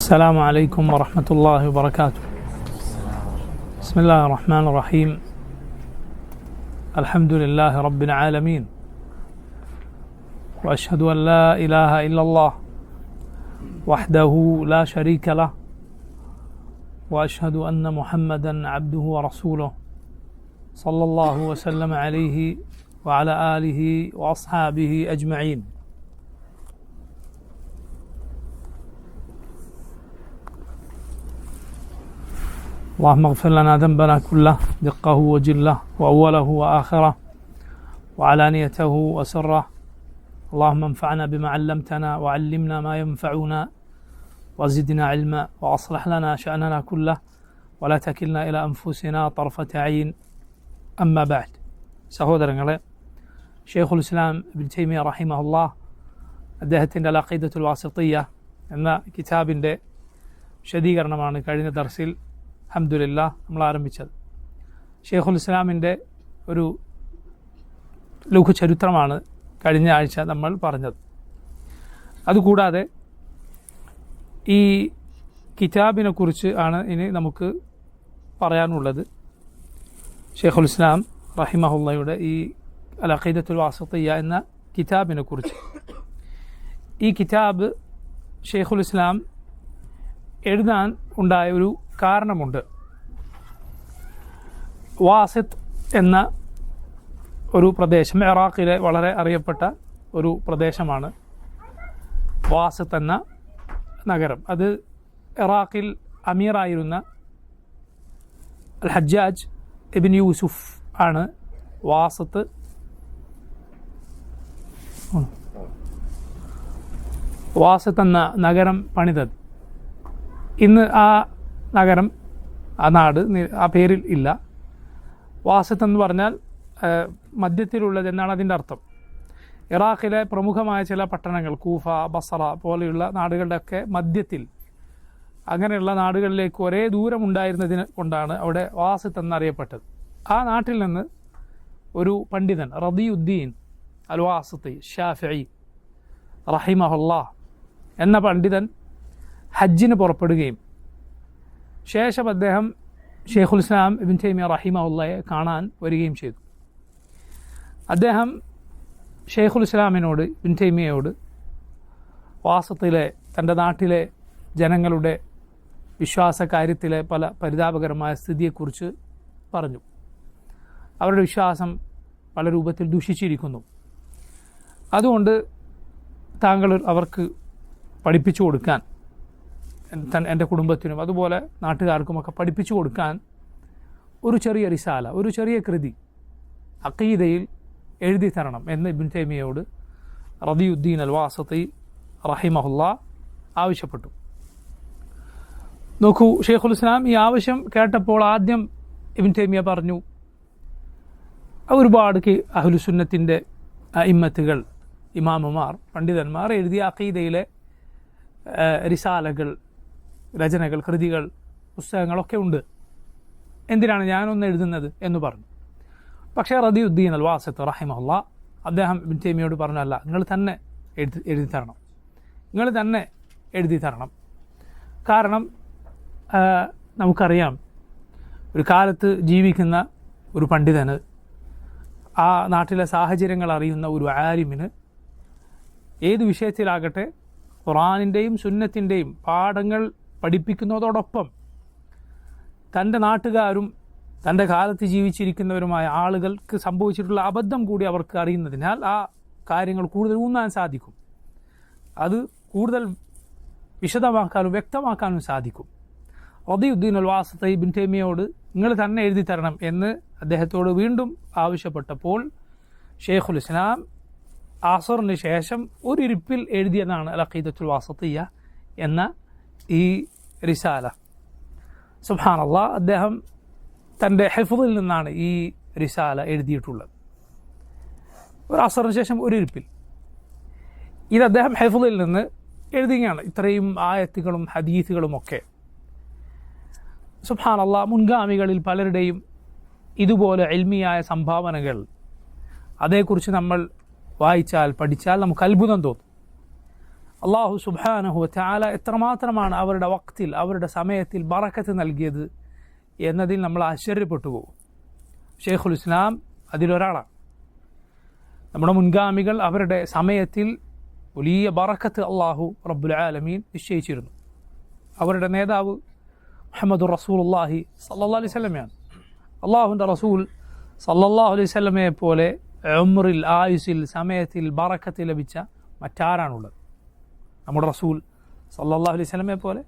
السلام عليكم ورحمة الله وبركاته. بسم الله الرحمن الرحيم. الحمد لله رب العالمين، وأشهد أن لا إله إلا الله وحده لا شريك له، وأشهد أن محمدا عبده ورسوله صلى الله وسلم عليه وعلى آله وأصحابه أجمعين. اللهم اغفر لنا ذنبنا كله، دقه وجله وأوله وآخره وعلانيته وسره. اللهم انفعنا بما علمتنا وعلمنا ما ينفعنا وزدنا علما، وأصلح لنا شأننا كله ولا تكلنا إلى أنفسنا طرفة عين. أما بعد. സഹോദരങ്ങളെ, ഷെയ്ഖുൽ ഇസ്ലാം ഇബ്നു തൈമിയ്യ റഹിമഹുല്ലാഹ് അദ്ദേഹത്തിൻ്റെ അൽ അഖീദത്തുൽ വാസിത്തിയ്യ എന്ന കിതാബിൻ്റെ വിശദീകരണമാണ് കഴിഞ്ഞ ദർസിൽ അൽഹംദുലില്ലാഹ് നമ്മൾ ആരംഭിച്ചത്. ഷെയ്ഖുൽ ഇസ്ലാമിൻ്റെ ഒരു ലഘു ചരിത്രമാണ് കഴിഞ്ഞ ആഴ്ച നമ്മൾ പറഞ്ഞത്. അതുകൂടാതെ ഈ കിതാബിനെ കുറിച്ച് ആണ് ഇനി നമുക്ക് പറയാനുള്ളത്. ഷെയ്ഖുൽ ഇസ്ലാം റഹിമഹുള്ളയുടെ ഈ അൽ അഖീദത്തുൽ വാസിത്തിയ്യ എന്ന കിതാബിനെ കുറിച്ച്. ഈ കിതാബ് ഷെയ്ഖുൽ ഇസ്ലാം എഴുതാൻ ഉണ്ടായ ഒരു കാരണമുണ്ട്. വാസിത്ത് എന്ന ഒരു പ്രദേശം, ഇറാഖിലെ വളരെ അറിയപ്പെട്ട ഒരു പ്രദേശമാണ് വാസിത്ത് എന്ന നഗരം. അത് ഇറാഖിൽ അമീറായിരുന്ന അൽ ഹജ്ജാജ് ഇബ്ൻ യൂസുഫ് ആണ് വാസിത്ത് എന്ന നഗരം പണിതത്. ഇന്ന് ആ നഗരം, ആ നാട് ആ പേരിൽ ഇല്ല. വാസിത്ത് എന്ന് പറഞ്ഞാൽ മധ്യത്തിലുള്ളത് എന്നാണ് അതിൻ്റെ അർത്ഥം. ഇറാഖിലെ പ്രമുഖമായ ചില പട്ടണങ്ങൾ, കൂഫ, ബസറ പോലെയുള്ള നാടുകളുടെയൊക്കെ മധ്യത്തിൽ, അങ്ങനെയുള്ള നാടുകളിലേക്ക് ഒരേ ദൂരം ഉണ്ടായിരുന്നതിന് കൊണ്ടാണ് അവിടെ വാസിത്ത് എന്നറിയപ്പെട്ടത്. ആ നാട്ടിൽ നിന്ന് ഒരു പണ്ഡിതൻ റദിയുദ്ദീൻ അൽ വാസിത്തി ഷാഫിഈ റഹിമഹുല്ലാഹ് എന്ന പണ്ഡിതൻ ഹജ്ജിന് പുറപ്പെടുകയും ശേഷം അദ്ദേഹം ഷെയ്ഖുൽ ഇസ്ലാം ഇബ്നു തൈമിയ്യ റഹിമഹുള്ളയെ കാണാൻ വരികയും ചെയ്തു. അദ്ദേഹം ഷെയ്ഖുൽ ഇസ്ലാമിനോട്, ഇബ്നു തൈമിയ്യയോട് വാസിത്തിലെ തൻ്റെ നാട്ടിലെ ജനങ്ങളുടെ വിശ്വാസകാര്യത്തിലെ പല പരിതാപകരമായ സ്ഥിതിയെക്കുറിച്ച് പറഞ്ഞു. അവരുടെ വിശ്വാസം പല രൂപത്തിൽ ദുഷിച്ചിരിക്കുന്നു. അതുകൊണ്ട് താങ്കൾ അവർക്ക് പഠിപ്പിച്ചു കൊടുക്കാൻ, എൻ്റെ കുടുംബത്തിനും അതുപോലെ നാട്ടുകാർക്കുമൊക്കെ പഠിപ്പിച്ചു കൊടുക്കാൻ ഒരു ചെറിയ റിസാല, ഒരു ചെറിയ കൃതി അഖീദയിൽ എഴുതി തരണം എന്ന് ഇബ്നു തൈമിയ്യയോട് റദിയുദ്ദീൻ അൽ വാസിത്തി റഹിമഹുല്ലാഹ് ആവശ്യപ്പെട്ടു. നോക്കൂ, ഷെയ്ഖുൽ ഇസ്ലാം ഈ ആവശ്യം കേട്ടപ്പോൾ ആദ്യം ഇബ്നു തൈമിയ്യ പറഞ്ഞു, ഒരുപാട് അഹ്ലുസുന്നത്തിൻ്റെ ഇമ്മത്തുകൾ, ഇമാമുമാർ, പണ്ഡിതന്മാർ എഴുതിയ അഖീദയിലെ റിസാലകൾ, രചനകൾ, കൃതികൾ, പുസ്തകങ്ങളൊക്കെ ഉണ്ട്, എന്തിനാണ് ഞാനൊന്ന് എഴുതുന്നത് എന്ന് പറഞ്ഞു. പക്ഷേ റദിയുദ്ദീൻ അൽ വാസിത്ത് റഹിമഹുല്ലാഹ് അദ്ദേഹം ഇബ്നു തൈമിയ്യയോട് പറഞ്ഞു, അല്ല, നിങ്ങൾ തന്നെ എഴുതി തരണം, നിങ്ങൾ തന്നെ എഴുതി തരണം. കാരണം നമുക്കറിയാം, ഒരു കാലത്ത് ജീവിക്കുന്ന ഒരു പണ്ഡിതന്, ആ നാട്ടിലെ സാഹചര്യങ്ങൾ അറിയുന്ന ഒരു ആലിമിന് ഏത് വിഷയത്തിലാകട്ടെ ഖുർആനിൻ്റെയും സുന്നത്തിൻ്റെയും പാഠങ്ങൾ പഠിപ്പിക്കുന്നതോടൊപ്പം തൻ്റെ നാട്ടുകാരും തൻ്റെ കാലത്ത് ജീവിച്ചിരിക്കുന്നവരുമായ ആളുകൾക്ക് സംഭവിച്ചിട്ടുള്ള അബദ്ധം കൂടി അവർക്ക് അറിയുന്നതിനാൽ ആ കാര്യങ്ങൾ കൂടുതൽ ഊന്നാൻ സാധിക്കും, അത് കൂടുതൽ വിശദമാക്കാനും വ്യക്തമാക്കാനും സാധിക്കും. റദിയുദ്ദീൻ അൽ വാസിത്തി ഇബ്നു തൈമിയ്യയോട് നിങ്ങൾ തന്നെ എഴുതി തരണം എന്ന് അദ്ദേഹത്തോട് വീണ്ടും ആവശ്യപ്പെട്ടപ്പോൾ ഷെയ്ഖുൽ ഇസ്ലാം അസറിന് ശേഷം ഒരു ഇരിപ്പിൽ എഴുതിയതാണ് അൽ അഖീദത്തുൽ വാസിത്തിയ്യ എന്ന ഈ റിസാല. സുബ്ഹാനല്ലാഹ്, അദ്ദേഹം തൻ്റെ ഹിഫ്ളിൽ നിന്നാണ് ഈ റിസാല എഴുതിയിട്ടുള്ളത്. ഒരു അസറിന് ശേഷം ഒരു ഇരിപ്പിൽ ഇത് അദ്ദേഹം ഹിഫ്ളിൽ നിന്ന് എഴുതുകയാണ്, ഇത്രയും ആയത്തുകളും ഹദീസുകളുമൊക്കെ. സുബ്ഹാനല്ലാഹ്, മുൻഗാമികളിൽ പലരുടെയും ഇതുപോലെ ഇൽമിയായ സംഭാവനകൾ, അതേക്കുറിച്ച് നമ്മൾ വായിച്ചാൽ പഠിച്ചാൽ നമുക്ക് അത്ഭുതം തോന്നും. അള്ളാഹു സുബ്ഹാനഹു വതആല എത്രമാത്രമാണ് അവരുടെ വക്തിൽ, അവരുടെ സമയത്തിൽ ബറക്കത്ത് നൽകിയത് എന്നതിൽ നമ്മൾ ആശ്ചര്യപ്പെട്ടു പോകും. ഷെയ്ഖുൽ ഇസ്ലാം അതിലൊരാളാണ്. നമ്മുടെ മുൻഗാമികൾ അവരുടെ സമയത്തിൽ വലിയ ബറക്കത്ത് അള്ളാഹു റബ്ബുൽ ആലമീൻ നിശ്ചയിച്ചിരുന്നു. അവരുടെ നേതാവ് മുഹമ്മദുർ റസൂലുള്ളാഹി സല്ലല്ലാഹു അലൈഹി വസല്ലമയാണ്. അള്ളാഹുവിൻ്റെ റസൂൽ സല്ലല്ലാഹു അലൈഹി വസല്ലമയെ പോലെ ഉംറിൽ, ആയുസിൽ, സമയത്തിൽ ബറക്കത്ത് ലഭിച്ച മറ്റാരാണുള്ളത്? നമ്മുടെ റസൂൽ സല്ലല്ലാഹു അലൈഹി വസല്ലമയെ പോലെ.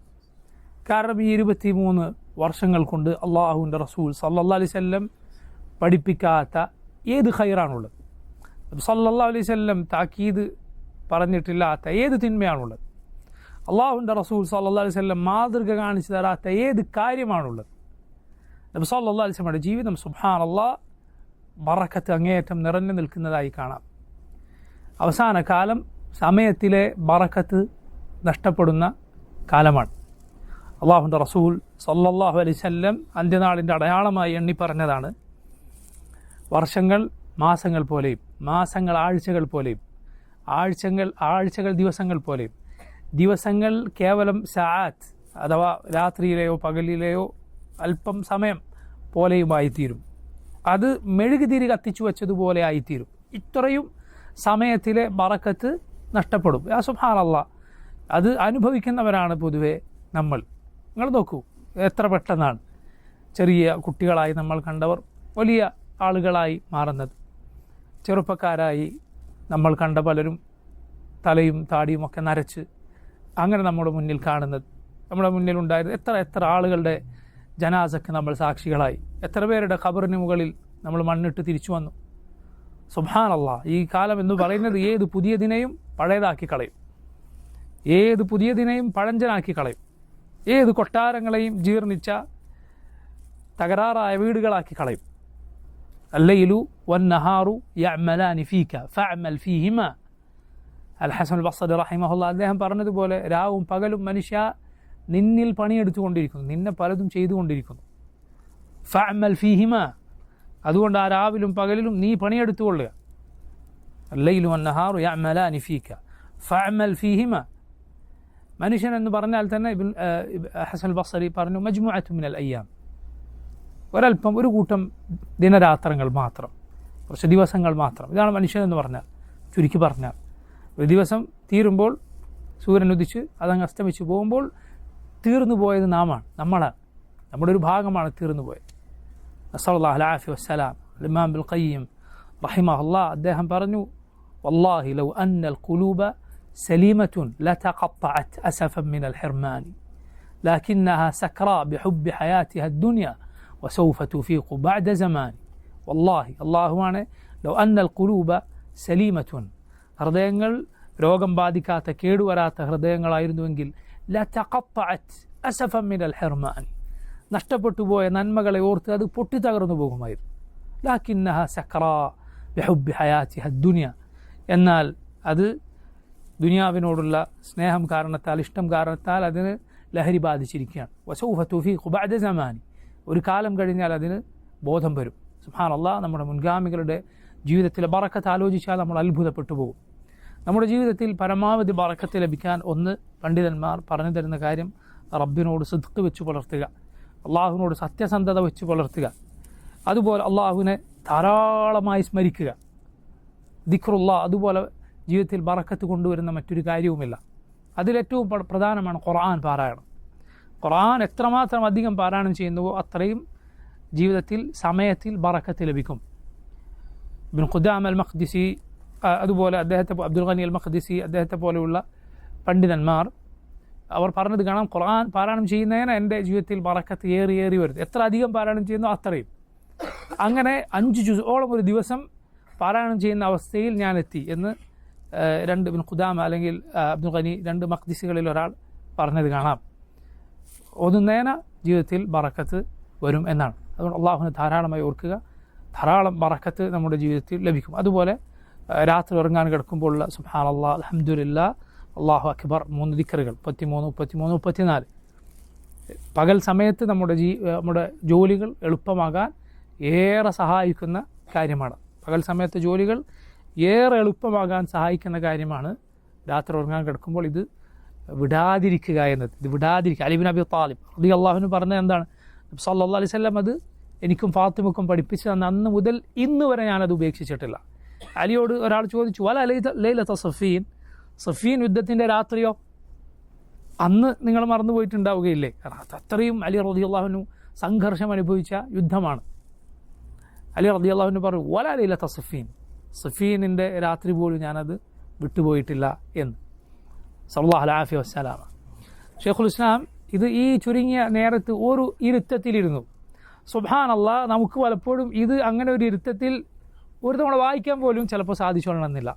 കാരണം ഈ 23 വർഷങ്ങൾ കൊണ്ട് അള്ളാഹുവിൻ്റെ റസൂൽ സല്ലല്ലാഹു അലൈഹി വസല്ലം പഠിപ്പിക്കാത്ത ഏത് ഖൈറാണുള്ളത്? സല്ലല്ലാഹു അലൈഹി വസല്ലം താക്കീത് പറഞ്ഞിട്ടില്ലാത്ത ഏത് തിന്മയാണുള്ളത്? അള്ളാഹുവിൻ്റെ റസൂൽ സല്ലല്ലാഹു അലൈഹി വസല്ലം മാതൃക കാണിച്ചു തരാത്ത ഏത് കാര്യമാണുള്ളത്? നബി സല്ലല്ലാഹു അലൈഹി വസല്ലമയുടെ ജീവിതം സുബ്ഹാനല്ലാഹ് ബറക്കത്ത് അങ്ങേയറ്റം നിറഞ്ഞു നിൽക്കുന്നതായി കാണാം. അവസാന കാലം സമയത്തിലെ ബറക്കത്ത് നഷ്ടപ്പെടുന്ന കാലമാണ്. അള്ളാഹുവിൻ്റെ റസൂൽ സല്ലല്ലാഹു അലൈഹി വസല്ലം അന്ത്യനാളിൻ്റെ അടയാളമായി എണ്ണി പറഞ്ഞതാണ്, വർഷങ്ങൾ മാസങ്ങൾ പോലെയും, മാസങ്ങൾ ആഴ്ചകൾ പോലെയും, ആഴ്ചകൾ ദിവസങ്ങൾ പോലെയും, ദിവസങ്ങൾ കേവലം സആത്ത് അഥവാ രാത്രിയിലെയോ പകലിലെയോ അല്പം സമയം പോലെയുമായിത്തീരും. അത് മെഴുകുതിരി കത്തിച്ചു വച്ചതുപോലെ ആയിത്തീരും. ഇത്രയും സമയത്തിലെ ബറക്കത്ത് നഷ്ടപ്പെടും. യാ സുബ്ഹാനല്ലാഹ്, അത് അനുഭവിക്കുന്നവരാണ് പൊതുവെ നമ്മൾ. നിങ്ങൾ നോക്കൂ, എത്ര പെട്ടെന്നാണ് ചെറിയ കുട്ടികളായി നമ്മൾ കണ്ടവർ വലിയ ആളുകളായി മാറുന്നത്. ചെറുപ്പക്കാരായി നമ്മൾ കണ്ട പലരും തലയും താടിയും ഒക്കെ നരച്ച് അങ്ങനെ നമ്മുടെ മുന്നിൽ കാണുന്നത്. നമ്മുടെ മുന്നിലുണ്ടായിരുന്ന എത്ര ആളുകളുടെ ജനാസക്ക് നമ്മൾ സാക്ഷികളായി. എത്ര പേരുടെ ഖബറിന് മുകളിൽ നമ്മൾ മണ്ണിട്ട് തിരിച്ചു വന്നു. സുബ്ഹാനല്ലാഹ്, ഈ കാലം എന്ന് പറയുന്നത് ഏത് പുതിയതിനെയും പഴയതാക്കി കളയും, ഏത് പുതിയതിനെയും പഴഞ്ചനാക്കി കളയും, ഏത് കൊട്ടാരങ്ങളെയും ജീർണിച്ച തകരാറായ വീടുകളാക്കി കളയും. അല്ലൈലു വന്നഹാറു യഅമലാനി ഫീക ഫഅമൽ ഫീഹിമ. അൽ ഹസൻ ബസ്രി റഹിമഹുല്ലാഹ് അദ്ദേഹം പറഞ്ഞതുപോലെ, രാവും പകലും മനുഷ്യ നിന്നിൽ പണിയെടുത്തുകൊണ്ടിരിക്കുന്നു, നിന്നെ പലതും ചെയ്തുകൊണ്ടിരിക്കുന്നു. ഫഅമൽ ഫീഹിമ, അതുകൊണ്ട് ആ രാവിലും പകലിലും നീ പണിയെടുത്തുകൊള്ളുക. അല്ലൈലു വന്നഹാറു യഅമലാനി ഫീക ഫഅമൽ ഫീഹിമ. മനുഷ്യൻ എന്ന് പറഞ്ഞാൽ തന്നെ ഹസൻ ബസ്രി പറഞ്ഞു, മജ്മുഅത്തു മിനൽ അയ്യാം, ഒരൽപ്പം, ഒരു കൂട്ടം ദിനരാത്രങ്ങൾ മാത്രം, കുറച്ച് ദിവസങ്ങൾ മാത്രം. ഇതാണ് മനുഷ്യൻ എന്ന് പറഞ്ഞാൽ. ചുരുക്കി പറഞ്ഞാൽ ഒരു ദിവസം തീരുമ്പോൾ, സൂര്യൻ ഉദിച്ച് അതങ്ങ് അസ്തമിച്ച് പോകുമ്പോൾ തീർന്നു പോയത് നമ്മളാണ്, നമ്മുടെ ഒരു ഭാഗമാണ് തീർന്നു പോയത്. നസ്അലുല്ലാഹി അൽ-ആഫിയ വസ്സലാം. ഇമാം ഇബ്നുൽ ഖയ്യിം റഹിമഹുല്ലാഹ് അദ്ദേഹം പറഞ്ഞു, വല്ലാഹി ലൗ അന്നൽ ഖുലൂബ സലീമത്തുൻ ലതഖത്തഅത് അസഫൻ മിനൽ ഹിർമാനി ലകിന്നഹാ സക്റാ ബിഹുബ്ബി ഹയാതിഹാ അദ്ദുനിയ വസൗഫ തുഫീഖു ബഅദ സമാനി. വല്ലാഹി, അല്ലാഹുവാണ്, ലൗ അന്നൽ ഖുലൂബ സലീമത്തുൻ, ഹൃദയങ്ങൾ രോഗം ബാധിക്കാത്ത കേടുവരാത്ത ഹൃദയങ്ങളായിരുന്നുവെങ്കിൽ ലതഖത്തഅത് അസഫൻ മിനൽ ഹിർമാനി, നഷ്ടപ്പെട്ടു പോയ നന്മകളെ ഓർത്ത് അത് പൊട്ടിത്തകർന്നു പോകുമായിരുന്നു. ലകിന്നഹാ സക്റാ ബിഹുബ്ബി ഹയാതിഹാ അദ്ദുനിയ, എന്നാൽ അത് ദുനിയാവിനോടുള്ള സ്നേഹം കാരണത്താൽ, ഇഷ്ടം കാരണത്താൽ അതിന് ലഹരി ബാധിച്ചിരിക്കുകയാണ്. വസൗഫ തുഫീഖു ബഅദ സമാനി, ഒരു കാലം കഴിഞ്ഞാൽ അതിന് ബോധം വരും. സുബ്ഹാനല്ലാഹ്, നമ്മുടെ മുൻഗാമികളുടെ ജീവിതത്തിലെ ബറക്കത്ത് ആലോചിച്ചാൽ നമ്മൾ അത്ഭുതപ്പെട്ടു പോകും. നമ്മുടെ ജീവിതത്തിൽ പരമാവധി ബറക്കത്ത് ലഭിക്കാൻ ഒന്ന്, പണ്ഡിതന്മാർ പറഞ്ഞു തരുന്ന കാര്യം, റബ്ബിനോട് സിദ്ഖ് വെച്ച് പുലർത്തുക, അള്ളാഹുവിനോട് സത്യസന്ധത വെച്ച് പുലർത്തുക. അതുപോലെ അള്ളാഹുവിനെ ധാരാളമായി സ്മരിക്കുക, ദിക്റുല്ലാഹ്. അതുപോലെ ജീവിതത്തിൽ ബറക്കത്ത് കൊണ്ടുവരുന്ന മറ്റൊരു കാര്യവുമില്ല. അതിലേറ്റവും പ്രധാനമാണ് ഖുർആൻ പാരായണം. ഖുർആൻ എത്രമാത്രം അധികം പാരായണം ചെയ്യുന്നുവോ അത്രയും ജീവിതത്തിൽ സമയത്തിൽ ബറക്കത്ത് ലഭിക്കും. ഇബ്നു ഖുദാമ അൽ മഖ്ദിസി, അതുപോലെ അദ്ദേഹത്തെ അബ്ദുൽ ഗനി അൽ മഖ്ദിസി, അദ്ദേഹത്തെ പോലെയുള്ള പണ്ഡിതന്മാർ അവർ പറഞ്ഞത് കാണാം, ഖുർആൻ പാരായണം ചെയ്യുന്നതിന് എൻ്റെ ജീവിതത്തിൽ ബറക്കത്ത് ഏറി വരുന്നത്. എത്ര അധികം പാരായണം ചെയ്യുന്നു അത്രയും. അങ്ങനെ 5 ജുസ്ഓളം ഒരു ദിവസം പാരായണം ചെയ്യുന്ന അവസ്ഥയിൽ ഞാൻ എത്തി എന്ന് രണ്ട് ഇബ്നു ഖുദാമ അല്ലെങ്കിൽ അബ്ദുൽ ഗനി, 2 മഖ്ദിസികളിൽ ഒരാൾ പറഞ്ഞത് കാണാം. ഓതുന്നേന ജീവിതത്തിൽ ബറക്കത്ത് വരും എന്നാണ്. അതുകൊണ്ട് അള്ളാഹുവിനെ ധാരാളമായി ഓർക്കുക, ധാരാളം ബറക്കത്ത് നമ്മുടെ ജീവിതത്തിൽ ലഭിക്കും. അതുപോലെ രാത്രി ഉറങ്ങാൻ കിടക്കുമ്പോഴുള്ള സുബ്ഹാനല്ലാഹ്, അൽഹംദുലില്ലാഹ്, അല്ലാഹു അക്ബർ 3 ദിക്റുകൾ 33, 33, 34. പകൽ സമയത്ത് നമ്മുടെ ജോലികൾ എളുപ്പമാകാൻ ഏറെ സഹായിക്കുന്ന കാര്യമാണ്. പകൽ സമയത്ത് ജോലികൾ ഏറെ എളുപ്പമാകാൻ സഹായിക്കുന്ന കാര്യമാണ് രാത്രി ഉറങ്ങാൻ കിടക്കുമ്പോൾ ഇത് വിടാതിരിക്കുക എന്നത്, ഇത് വിടാതിരിക്കുക. അലി ഇബ്നു അബി ത്വാലിബ് റളിയല്ലാഹു അൻഹു പറഞ്ഞത് എന്താണ്? നബി സല്ലല്ലാഹു അലൈഹി വസല്ലം അത് എനിക്കും ഫാത്തിമക്കും പഠിപ്പിച്ചു തന്ന അന്ന് മുതൽ ഇന്ന് വരെ ഞാനത് ഉപേക്ഷിച്ചിട്ടില്ല. അലിയോട് ഒരാൾ ചോദിച്ചു, വല ലൈലത സഫീൻ, സഫീൻ യുദ്ധത്തിൻ്റെ രാത്രിയോ? അന്ന് നിങ്ങൾ മറന്നു പോയിട്ടുണ്ടാവുകയില്ലേ? അത്രയും അലി റളിയല്ലാഹു അൻഹു സംഘർഷം അനുഭവിച്ച യുദ്ധമാണ്. അലി റളിയല്ലാഹു അൻഹു പറഞ്ഞു, വല ലൈലത സഫീൻ, സഫീനിൻ്റെ രാത്രി പോലും ഞാനത് വിട്ടുപോയിട്ടില്ല എന്ന്. സല്ലല്ലാഹു അലൈഹി വസല്ലം. ഷെയ്ഖുൽ ഇസ്ലാം ഇത് ഈ ചുരുങ്ങിയ നേരത്ത് ഒരു ഇരുത്തത്തിലിരുന്നു. സുബ്ഹാനല്ലാഹ്, നമുക്ക് പലപ്പോഴും ഇത് അങ്ങനെ ഒരു ഇരുത്തത്തിൽ ഒരു തവണ വായിക്കാൻ പോലും ചിലപ്പോൾ സാധിച്ചോളണമെന്നില്ല.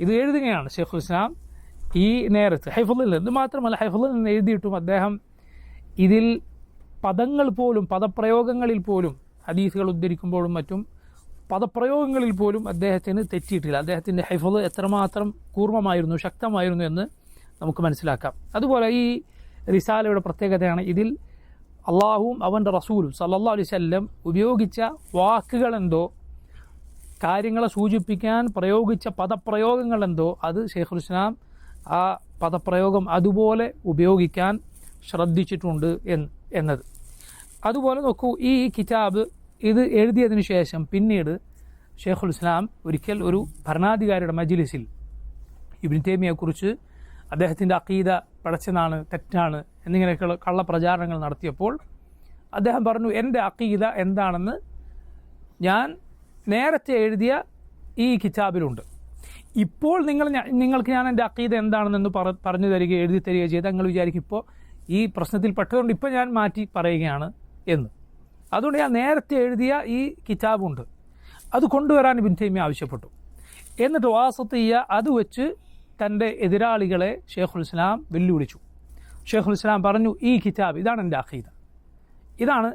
ഇത് എഴുതുകയാണ് ഷെയ്ഖുൽ ഇസ്ലാം ഈ നേരത്ത് ഹൈഫുളിൽ. ഇത് മാത്രമല്ല, ഹൈഫുളിൽ നിന്ന് എഴുതിയിട്ടും അദ്ദേഹം ഇതിൽ പദങ്ങൾ പോലും, പദപ്രയോഗങ്ങളിൽ പോലും, ഹദീസുകൾ ഉദ്ധരിക്കുമ്പോഴും മറ്റും പദപ്രയോഗങ്ങളിൽ പോലും അദ്ദേഹത്തിന് തെറ്റിയിട്ടില്ല. അദ്ദേഹത്തിൻ്റെ ഹൈഫുൾ എത്രമാത്രം കൂർമ്മമായിരുന്നു, ശക്തമായിരുന്നു എന്ന് നമുക്ക് മനസ്സിലാക്കാം. അതുപോലെ ഈ റിസാലയുടെ പ്രത്യേകതയാണ് ഇതിൽ അള്ളാഹുവും അവൻ്റെ റസൂലും സല്ലല്ലാഹു അലൈഹി വസല്ലം ഉപയോഗിച്ച വാക്കുകളെന്തോ, കാര്യങ്ങളെ സൂചിപ്പിക്കാൻ പ്രയോഗിച്ച പദപ്രയോഗങ്ങളെന്തോ, അത് ഷെയ്ഖുൽ ഇസ്ലാം ആ പദപ്രയോഗം അതുപോലെ ഉപയോഗിക്കാൻ ശ്രദ്ധിച്ചിട്ടുണ്ട് എന്നത്. അതുപോലെ നോക്കൂ, ഈ കിതാബ് ഇത് എഴുതിയതിനു ശേഷം പിന്നീട് ഷെയ്ഖുൽ ഇസ്ലാം ഒരിക്കൽ ഒരു ഭരണാധികാരിയുടെ മജ്ലിസിൽ ഇബ്നു തൈമിയയെക്കുറിച്ച് അദ്ദേഹത്തിൻ്റെ അഖീദ പടച്ചതാണ്, തെറ്റാണ് എന്നിങ്ങനെയൊക്കെയുള്ള കള്ളപ്രചാരണങ്ങൾ നടത്തിയപ്പോൾ അദ്ദേഹം പറഞ്ഞു, എൻ്റെ അഖീദ എന്താണെന്ന് ഞാൻ നേരത്തെ എഴുതിയ ഈ കിതാബിലുണ്ട്. ഇപ്പോൾ നിങ്ങൾക്ക് ഞാൻ എൻ്റെ അഖീദ എന്താണെന്ന് പറഞ്ഞു തരികയോ എഴുതി തരികയോ ചെയ്താൽ നിങ്ങൾ വിചാരിക്കും ഇപ്പോൾ ഈ പ്രശ്നത്തിൽ പെട്ടതുകൊണ്ട് ഇപ്പോൾ ഞാൻ മാറ്റി പറയുകയാണ് എന്ന്. അതുകൊണ്ട് ഞാൻ നേരത്തെ എഴുതിയ ഈ കിതാബുണ്ട്, അത് കൊണ്ടുവരാൻ ഇബ്നു തൈമിയ ആവശ്യപ്പെട്ടു. എന്നിട്ട് വാസത്തിയ അത് വെച്ച് തൻ്റെ എതിരാളികളെ ഷെയ്ഖുൽ ഇസ്ലാം വെല്ലുവിളിച്ചു. ഷെയ്ഖുൽ ഇസ്ലാം പറഞ്ഞു, ഈ കിതാബ് ഇതാണ് എൻ്റെ അഖീദ, ഇതാണ്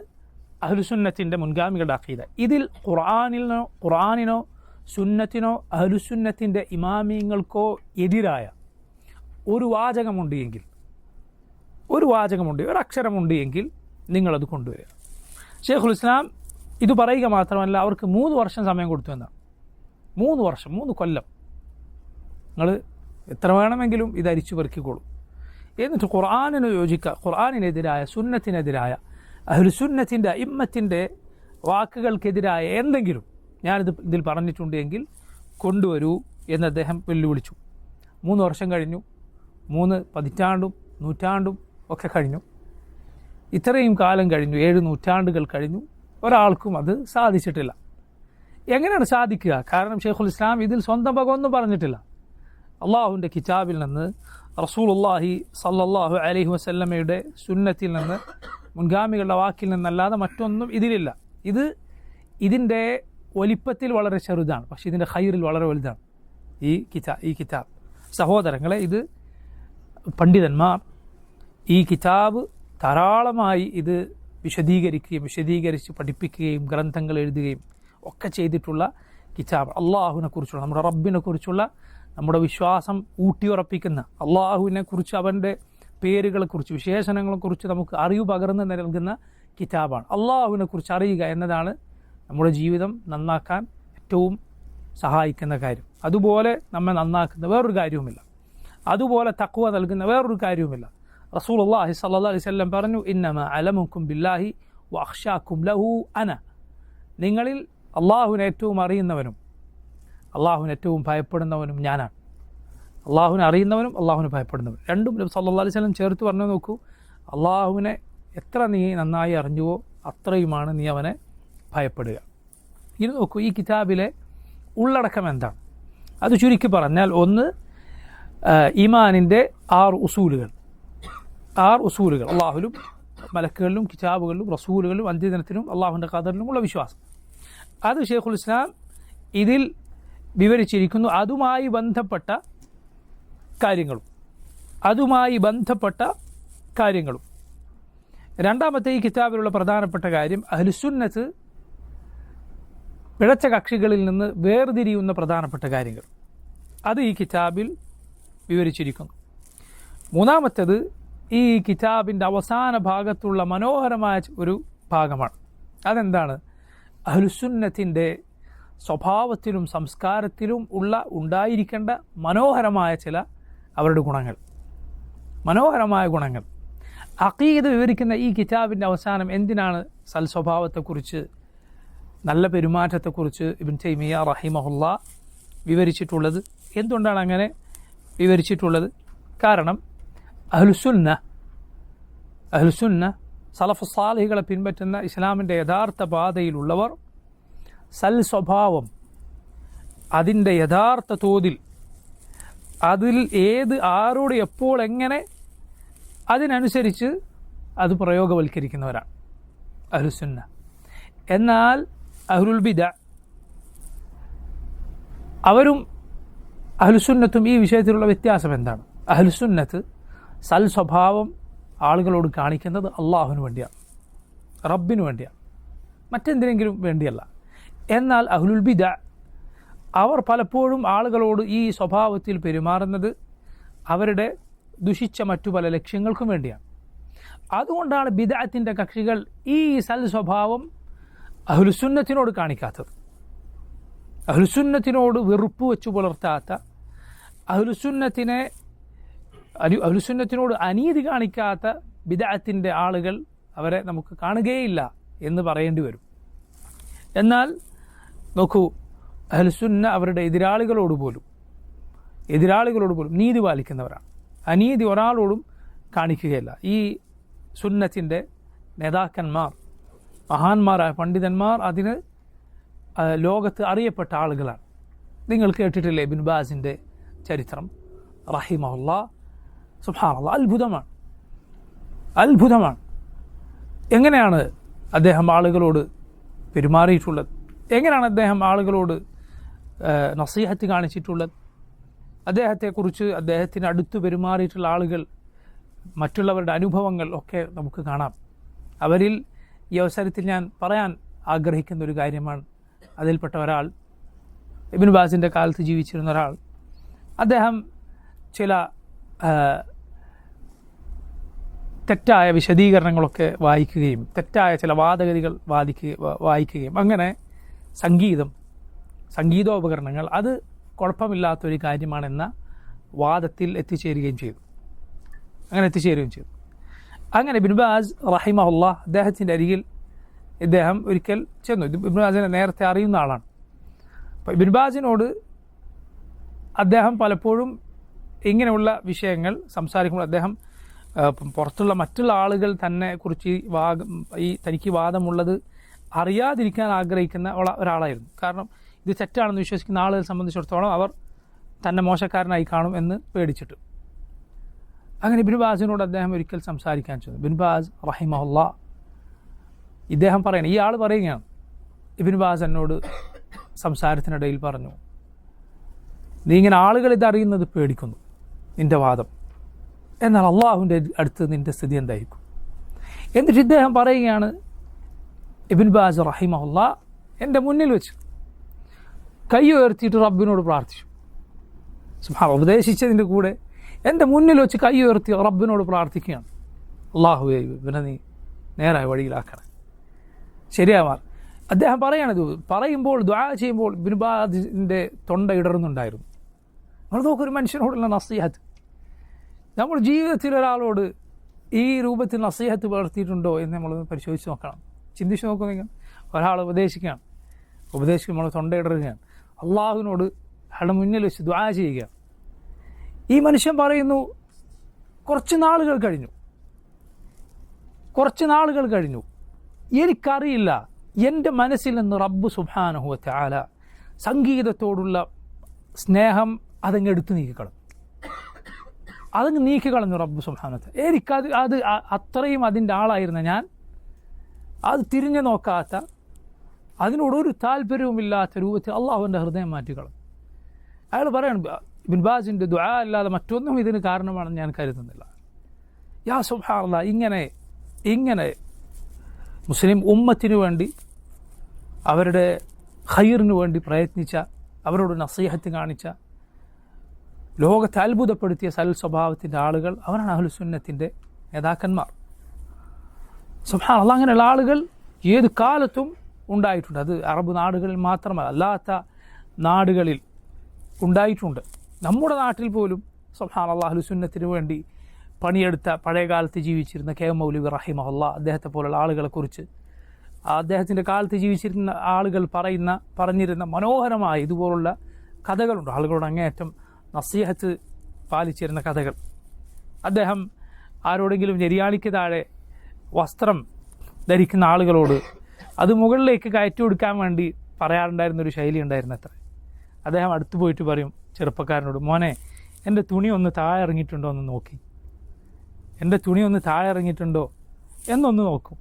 അഹ്ലുസുന്നത്തിൻ്റെ മുൻഗാമികളുടെ അഖീദ. ഇതിൽ ഖുർആനിനോ സുന്നത്തിനോ അഹ്ലുസുന്നത്തിൻ്റെ ഇമാമിങ്ങൾക്കോ എതിരായ ഒരു വാചകമുണ്ട് എങ്കിൽ, ഒരു അക്ഷരമുണ്ട് എങ്കിൽ നിങ്ങളത് കൊണ്ടുവരിക. ഷെയ്ഖുൽ ഇസ്ലാം ഇത് പറയുക മാത്രമല്ല, അവർക്ക് 3 വർഷം സമയം കൊടുത്തു എന്നാണ്. 3 വർഷം, 3 കൊല്ലം നിങ്ങൾ എത്ര വേണമെങ്കിലും ഇത് അരിച്ചു പെറുക്കിക്കോളും. എന്നിട്ട് ഖുർആനിന് യോജിക്കുക, ഖുർആനിനെതിരായ, സുന്നത്തിനെതിരായ, അഹ്ലുസുന്നത്തിൻ്റെ ഇമ്മത്തിൻ്റെ വാക്കുകൾക്കെതിരായ എന്തെങ്കിലും ഇതിൽ പറഞ്ഞിട്ടുണ്ട് എങ്കിൽ കൊണ്ടുവരൂ എന്ന് അദ്ദേഹം വെല്ലുവിളിച്ചു. 3 വർഷം കഴിഞ്ഞു, 3 പതിറ്റാണ്ടും നൂറ്റാണ്ടും ഒക്കെ കഴിഞ്ഞു. ഇത്രയും കാലം കഴിഞ്ഞു, 7 നൂറ്റാണ്ടുകൾ കഴിഞ്ഞു, ഒരാൾക്കും അത് സാധിച്ചിട്ടില്ല. എങ്ങനെയാണ് സാധിക്കുക? കാരണം ഷെയ്ഖുൽ ഇസ്ലാം ഇതിൽ സ്വന്തം വക ഒന്നും പറഞ്ഞിട്ടില്ല. അള്ളാഹുവിൻ്റെ കിതാബിൽ നിന്ന്, റസൂലുള്ളാഹി സല്ലല്ലാഹു അലൈഹി വസല്ലമയുടെ സുന്നത്തിൽ നിന്ന്, മുൻഗാമികളുടെ വാക്കിൽ നിന്നല്ലാതെ മറ്റൊന്നും ഇതിലില്ല. ഇതിൻ്റെ വലിപ്പത്തിൽ വളരെ ചെറുതാണ്, പക്ഷേ ഇതിൻ്റെ ഖൈറിൽ വളരെ വലുതാണ് ഈ കിതാബ്. സഹോദരങ്ങളെ, ഇത് പണ്ഡിതന്മാർ ഈ കിതാബ് ധാരാളമായി ഇത് വിശദീകരിച്ച് പഠിപ്പിക്കുകയും ഗ്രന്ഥങ്ങൾ എഴുതുകയും ഒക്കെ ചെയ്തിട്ടുള്ള കിതാബ്. അള്ളാഹുവിനെ കുറിച്ചുള്ള, നമ്മുടെ റബ്ബിനെ കുറിച്ചുള്ള നമ്മുടെ വിശ്വാസം ഊട്ടിയുറപ്പിക്കുന്ന, അള്ളാഹുവിനെ കുറിച്ച്, അവൻ്റെ പേരുകളെക്കുറിച്ച്, വിശേഷണങ്ങളെക്കുറിച്ച് നമുക്ക് അറിവ് പകർന്ന് നൽകുന്ന കിതാബാണ്. അള്ളാഹുവിനെ കുറിച്ച് അറിയുക എന്നതാണ് നമ്മുടെ ജീവിതം നന്നാക്കാൻ ഏറ്റവും സഹായിക്കുന്ന കാര്യം. അതുപോലെ നമ്മെ നന്നാക്കുന്ന വേറൊരു കാര്യവുമില്ല, അതുപോലെ തഖ്വ നൽകുന്ന വേറൊരു കാര്യവുമില്ല. റസൂലുള്ളാഹി സ്വല്ലല്ലാഹു അലൈഹി വസല്ലം പറഞ്ഞു, ഇന്നമാ അലമുക്കും ബില്ലാഹി വഅഖ്ശാക്കും ലഹു അന. നിങ്ങളിൽ അള്ളാഹുവിനെ ഏറ്റവും അറിയുന്നവനും അള്ളാഹുവിനെ ഏറ്റവും ഭയപ്പെടുന്നവനും ഞാനാണ്. അള്ളാഹുവിനെ അറിയുന്നവനും അള്ളാഹുവിനെ ഭയപ്പെടുന്നവനും രണ്ടും നബി സല്ലല്ലാഹു അലൈഹി വസല്ലം ചേർത്ത് പറഞ്ഞു. നോക്കൂ, അള്ളാഹുവിനെ എത്ര നീ നന്നായി അറിഞ്ഞുവോ അത്രയുമാണ് നീ അവനെ ഭയപ്പെടുക. ഇനി നോക്കൂ, ഈ കിതാബിലെ ഉള്ളടക്കം എന്താണ്? അത് ചുരുക്കി പറഞ്ഞാൽ, ഒന്ന്, ഈമാനിൻ്റെ 6 ഉസൂലുകൾ. 6 ഉസൂലുകൾ: അള്ളാഹുലും മലക്കുകളിലും കിതാബുകളിലും റസൂലുകളിലും അന്ത്യദിനത്തിലും അള്ളാഹുവിൻ്റെ ഖദറിലുമുള്ള വിശ്വാസം. അത് ഷെയ്ഖുൽ ഇസ്ലാം ഇതിൽ വിവരിച്ചിരിക്കുന്നു. അതുമായി ബന്ധപ്പെട്ട കാര്യങ്ങളും രണ്ടാമത്തെ ഈ കിതാബിലുള്ള പ്രധാനപ്പെട്ട കാര്യം, അഹ്ലുസുന്നത്ത് പിഴച്ച കക്ഷികളിൽ നിന്ന് വേർതിരിയുന്ന പ്രധാനപ്പെട്ട കാര്യങ്ങൾ, അത് ഈ കിതാബിൽ വിവരിച്ചിരിക്കുന്നു. മൂന്നാമത്തേത്, ഈ കിതാബിൻ്റെ അവസാന ഭാഗത്തുള്ള മനോഹരമായ ഒരു ഭാഗമാണ്. അതെന്താണ്? അഹ്ലുസുന്നത്തിൻ്റെ സ്വഭാവത്തിലും സംസ്കാരത്തിലും ഉണ്ടായിരിക്കേണ്ട മനോഹരമായ ചില അവരുടെ ഗുണങ്ങൾ, മനോഹരമായ ഗുണങ്ങൾ. അഖീദ വിവരിക്കുന്ന ഈ കിതാബിൻ്റെ അവസാനം എന്തിനാണ് സൽസ്വഭാവത്തെക്കുറിച്ച്, നല്ല പെരുമാറ്റത്തെക്കുറിച്ച് ഇബ്നു തൈമിയ്യ റഹിമഹുല്ലാ വിവരിച്ചിട്ടുള്ളത്? എന്തുകൊണ്ടാണ് അങ്ങനെ വിവരിച്ചിട്ടുള്ളത്? കാരണം അഹ്ലുസുന്ന സലഫ് സാലിഹികളെ പിൻപറ്റുന്ന ഇസ്ലാമിൻ്റെ യഥാർത്ഥ പാതയിലുള്ളവർ സൽസ്വഭാവം അതിൻ്റെ യഥാർത്ഥ തോതിൽ, അതിൽ ആരോട് എപ്പോൾ എങ്ങനെ അതിനനുസരിച്ച് അത് പ്രയോഗവൽക്കരിക്കുന്നവരാണ് അഹ്ലുസുന്ന. എന്നാൽ അഹ്ലുൽ ബിദഅ അവരും അഹ്ലുസുന്നത്തും ഈ വിഷയത്തിലുള്ള വ്യത്യാസം എന്താണ്? അഹ്ലുസുന്നത്ത് സൽസ്വഭാവം ആളുകളോട് കാണിക്കുന്നത് അള്ളാഹുവിന് വേണ്ടിയാണ്, റബ്ബിന് വേണ്ടിയാണ്, മറ്റെന്തിനെങ്കിലും വേണ്ടിയല്ല. എന്നാൽ അഹ്ലുൽ ബിദഅ അവർ പലപ്പോഴും ആളുകളോട് ഈ സ്വഭാവത്തിൽ പെരുമാറുന്നത് അവരുടെ ദുഷിച്ച മറ്റു പല ലക്ഷ്യങ്ങൾക്കും വേണ്ടിയാണ്. അതുകൊണ്ടാണ് ബിദഅത്തിൻ്റെ കക്ഷികൾ ഈ സൽസ്വഭാവം അഹ്ലുസുന്നത്തിനോട് കാണിക്കാത്തത്, അഹ്ലുസുന്നത്തിനോട് വെറുപ്പ് വെച്ചു പുലർത്താത്ത, അഹ്ലുസുന്നത്തിനോട് അനീതി കാണിക്കാത്ത ബിദഅത്തിൻ്റെ ആളുകൾ അവരെ നമുക്ക് കാണുകയില്ല എന്ന് പറയേണ്ടി വരും. എന്നാൽ നോക്കൂ, അഹ്ലുസുന്ന അവരുടെ എതിരാളികളോട് പോലും നീതി പാലിക്കുന്നവരാണ്. അനീതി ഒരാളോടും കാണിക്കുകയില്ല. ഈ സുന്നത്തിൻ്റെ നേതാക്കന്മാർ, മഹാന്മാരായ പണ്ഡിതന്മാർ അതിന് ലോകത്ത് അറിയപ്പെട്ട ആളുകളാണ്. നിങ്ങൾ കേട്ടിട്ടില്ലേ ഇബ്നു ബാസിൻ്റെ ചരിത്രം റഹിമഹുല്ലാ? സുബ്ഹാനല്ലാഹ്, അത്ഭുതമാണ്. എങ്ങനെയാണ് അദ്ദേഹം ആളുകളോട് പെരുമാറിയിട്ടുള്ളത്, എങ്ങനെയാണ് അദ്ദേഹം ആളുകളോട് നസീഹത്ത് കാണിച്ചിട്ടുള്ളത്, അദ്ദേഹത്തെക്കുറിച്ച് അദ്ദേഹത്തിന് അടുത്ത് പെരുമാറിയിട്ടുള്ള ആളുകൾ, മറ്റുള്ളവരുടെ അനുഭവങ്ങൾ ഒക്കെ നമുക്ക് കാണാം. അവരിൽ ഈ അവസരത്തിൽ ഞാൻ പറയാൻ ആഗ്രഹിക്കുന്ന ഒരു കാര്യമാണ്, അതിൽപ്പെട്ട ഒരാൾ, ഇബ്നു ബാസിൻ്റെ കാലത്ത് ജീവിച്ചിരുന്ന ഒരാൾ, അദ്ദേഹം ചില തെറ്റായ വിശദീകരണങ്ങളൊക്കെ വായിക്കുകയും തെറ്റായ ചില വാദഗതികൾ വായിക്കുകയും അങ്ങനെ സംഗീതോപകരണങ്ങൾ അത് കുഴപ്പമില്ലാത്തൊരു കാര്യമാണെന്ന വാദത്തിൽ എത്തിച്ചേരുകയും ചെയ്തു. അങ്ങനെ ഇബ്നു ബാസ് റഹിമഹുല്ലാ അദ്ദേഹത്തിൻ്റെ അരികിൽ ഇദ്ദേഹം ഒരിക്കൽ ചെന്നു. ഇബ്നു ബാസിനെ നേരത്തെ അറിയുന്ന ആളാണ്. അപ്പോൾ ഇബ്നു ബാസിനോട് അദ്ദേഹം പലപ്പോഴും ഇങ്ങനെയുള്ള വിഷയങ്ങൾ സംസാരിക്കുമ്പോൾ അദ്ദേഹം പുറത്തുള്ള മറ്റുള്ള ആളുകൾ തന്നെ കുറിച്ച് തനിക്ക് വാദമുള്ളത് അറിയാതിരിക്കാൻ ആഗ്രഹിക്കുന്ന ഒരാളായിരുന്നു. കാരണം ഇത് തെറ്റാണെന്ന് വിശ്വസിക്കുന്ന ആളുകളെ സംബന്ധിച്ചിടത്തോളം അവർ തന്നെ മോശക്കാരനായി കാണും എന്ന് പേടിച്ചിട്ട്. അങ്ങനെ ഇബ്നു ബാസിനോട് അദ്ദേഹം ഒരിക്കൽ സംസാരിക്കാൻ ചെന്നു. ഇബ്നു ബാസ് റഹിമഹുല്ലാ ഇദ്ദേഹം ഈ ആൾ പറയുകയാണ്, ഇബ്നു ബാസ് എന്നോട് സംസാരത്തിനിടയിൽ പറഞ്ഞു, നീ ഇങ്ങനെ ആളുകൾ ഇതറിയുന്നത് പേടിക്കുന്നു, നിൻ്റെ വാദം, എന്നാൽ അള്ളാഹുവിൻ്റെ അടുത്ത് നിൻ്റെ സ്ഥിതി എന്തായിരിക്കും? എന്നിട്ട് ഇദ്ദേഹം പറയുകയാണ്, ഇബ്നു ബാസ് റഹിമഹുല്ലാ എൻ്റെ മുന്നിൽ വെച്ച് കൈ ഉയർത്തിയിട്ട് റബ്ബിനോട് പ്രാർത്ഥിച്ചു. ഉപദേശിച്ചതിൻ്റെ കൂടെ എൻ്റെ മുന്നിൽ വെച്ച് കൈ ഉയർത്തി റബ്ബിനോട് പ്രാർത്ഥിക്കുകയാണ്, അള്ളാഹുവേ ഇവനെ നീ നേരായ വഴിയിലാക്കണം, ശരിയാവാൻ. അദ്ദേഹം പറയുമ്പോൾ ദുആ ചെയ്യുമ്പോൾ ഇബ്നു ബാസിൻ്റെ തൊണ്ട ഇടറുന്നുണ്ടായിരുന്നു. നമ്മൾ നോക്കൊരു മനുഷ്യനോടുള്ള നസീഹത്ത്, നമ്മൾ ജീവിതത്തിൽ ഒരാളോട് ഈ രൂപത്തിൽ നസീഹത്ത് പുലർത്തിയിട്ടുണ്ടോ എന്ന് നമ്മൾ പരിശോധിച്ച് നോക്കണം, ചിന്തിച്ച് നോക്കുക. ഒരാൾ ഉപദേശിക്കുകയാണ്, നമ്മൾ തൊണ്ടയിടറുകയാണ്, അള്ളാഹുവിനോട് അയാളുടെ മുന്നിൽ വെച്ച് ദുആ ചെയ്യുകയാണ്. ഈ മനുഷ്യൻ പറയുന്നു, കുറച്ച് നാളുകൾ കഴിഞ്ഞു എനിക്കറിയില്ല, എൻ്റെ മനസ്സിൽ നിന്ന് റബ്ബ് സുബ്ഹാനഹു വ തആല സംഗീതത്തോടുള്ള സ്നേഹം അതങ്ങ് എടുത്തു നീക്കിക്കളഞ്ഞു റബ്ബ് സുബ്ഹാനഹു വ തആല. എനിക്കത് അത്രയും അതിൻ്റെ ആളായിരുന്ന ഞാൻ അത് തിരിഞ്ഞു നോക്കാത്ത, അതിനോടൊരു താല്പര്യവുമില്ലാത്ത രൂപത്തിൽ അള്ളാഹുവിൻ്റെ ഹൃദയം മാറ്റിക്കളഞ്ഞു. അയാൾ പറയണം, ഇബ്നു ബാസിൻ്റെ ദുആ അല്ലാതെ മറ്റൊന്നും ഇതിന് കാരണമാണെന്ന് ഞാൻ കരുതുന്നില്ല. യാ സുബ്ഹാനല്ലാഹ്, ഇങ്ങനെ മുസ്ലിം ഉമ്മത്തിനു വേണ്ടി, അവരുടെ ഖൈറിനു വേണ്ടി പ്രയത്നിച്ച, അവരോട് നസീഹത്ത് കാണിച്ച, ലോകത്തെ അത്ഭുതപ്പെടുത്തിയ സൽ സ്വഭാവത്തിൻ്റെ ആളുകൾ അവരാണ് അഹ്ലുസുന്നത്തിൻ്റെ നേതാക്കന്മാർ. സുബ്ഹാനല്ലാഹ്, അങ്ങനെയുള്ള ആളുകൾ ഏത് കാലത്തും ഉണ്ടായിട്ടുണ്ട്. അത് അറബ് നാടുകളിൽ മാത്രമല്ല, അല്ലാത്ത നാടുകളിൽ ഉണ്ടായിട്ടുണ്ട്. നമ്മുടെ നാട്ടിൽ പോലും സുബ്ഹാനല്ലാഹ് അഹ്ലു സുന്നത്തിന് വേണ്ടി പണിയെടുത്ത പഴയകാലത്ത് ജീവിച്ചിരുന്ന കെ എം മൗലവി റഹിമഹുല്ലാ, അദ്ദേഹത്തെ പോലുള്ള ആളുകളെക്കുറിച്ച് അദ്ദേഹത്തിൻ്റെ കാലത്ത് ജീവിച്ചിരുന്ന ആളുകൾ പറഞ്ഞിരുന്ന മനോഹരമായ ഇതുപോലുള്ള കഥകളുണ്ട്. ആളുകളോട് അങ്ങേയറ്റം നസീഹത്ത് പാലിച്ചിരുന്ന കഥകൾ. അദ്ദേഹം ആരോടെങ്കിലും ഞെരിയാണിക്ക് താഴെ വസ്ത്രം ധരിക്കുന്ന ആളുകളോട് അത് മുകളിലേക്ക് കയറ്റി കൊടുക്കാൻ വേണ്ടി പറയാറുണ്ടായിരുന്നൊരു ശൈലി ഉണ്ടായിരുന്നു അത്ര. അദ്ദേഹം അടുത്ത് പോയിട്ട് പറയും ചെറുപ്പക്കാരനോട്, മോനെ എൻ്റെ തുണി ഒന്ന് താഴെ ഇറങ്ങിയിട്ടുണ്ടോ എന്ന് നോക്കി, എൻ്റെ തുണി ഒന്ന് താഴെ ഇറങ്ങിയിട്ടുണ്ടോ എന്നൊന്ന് നോക്കും.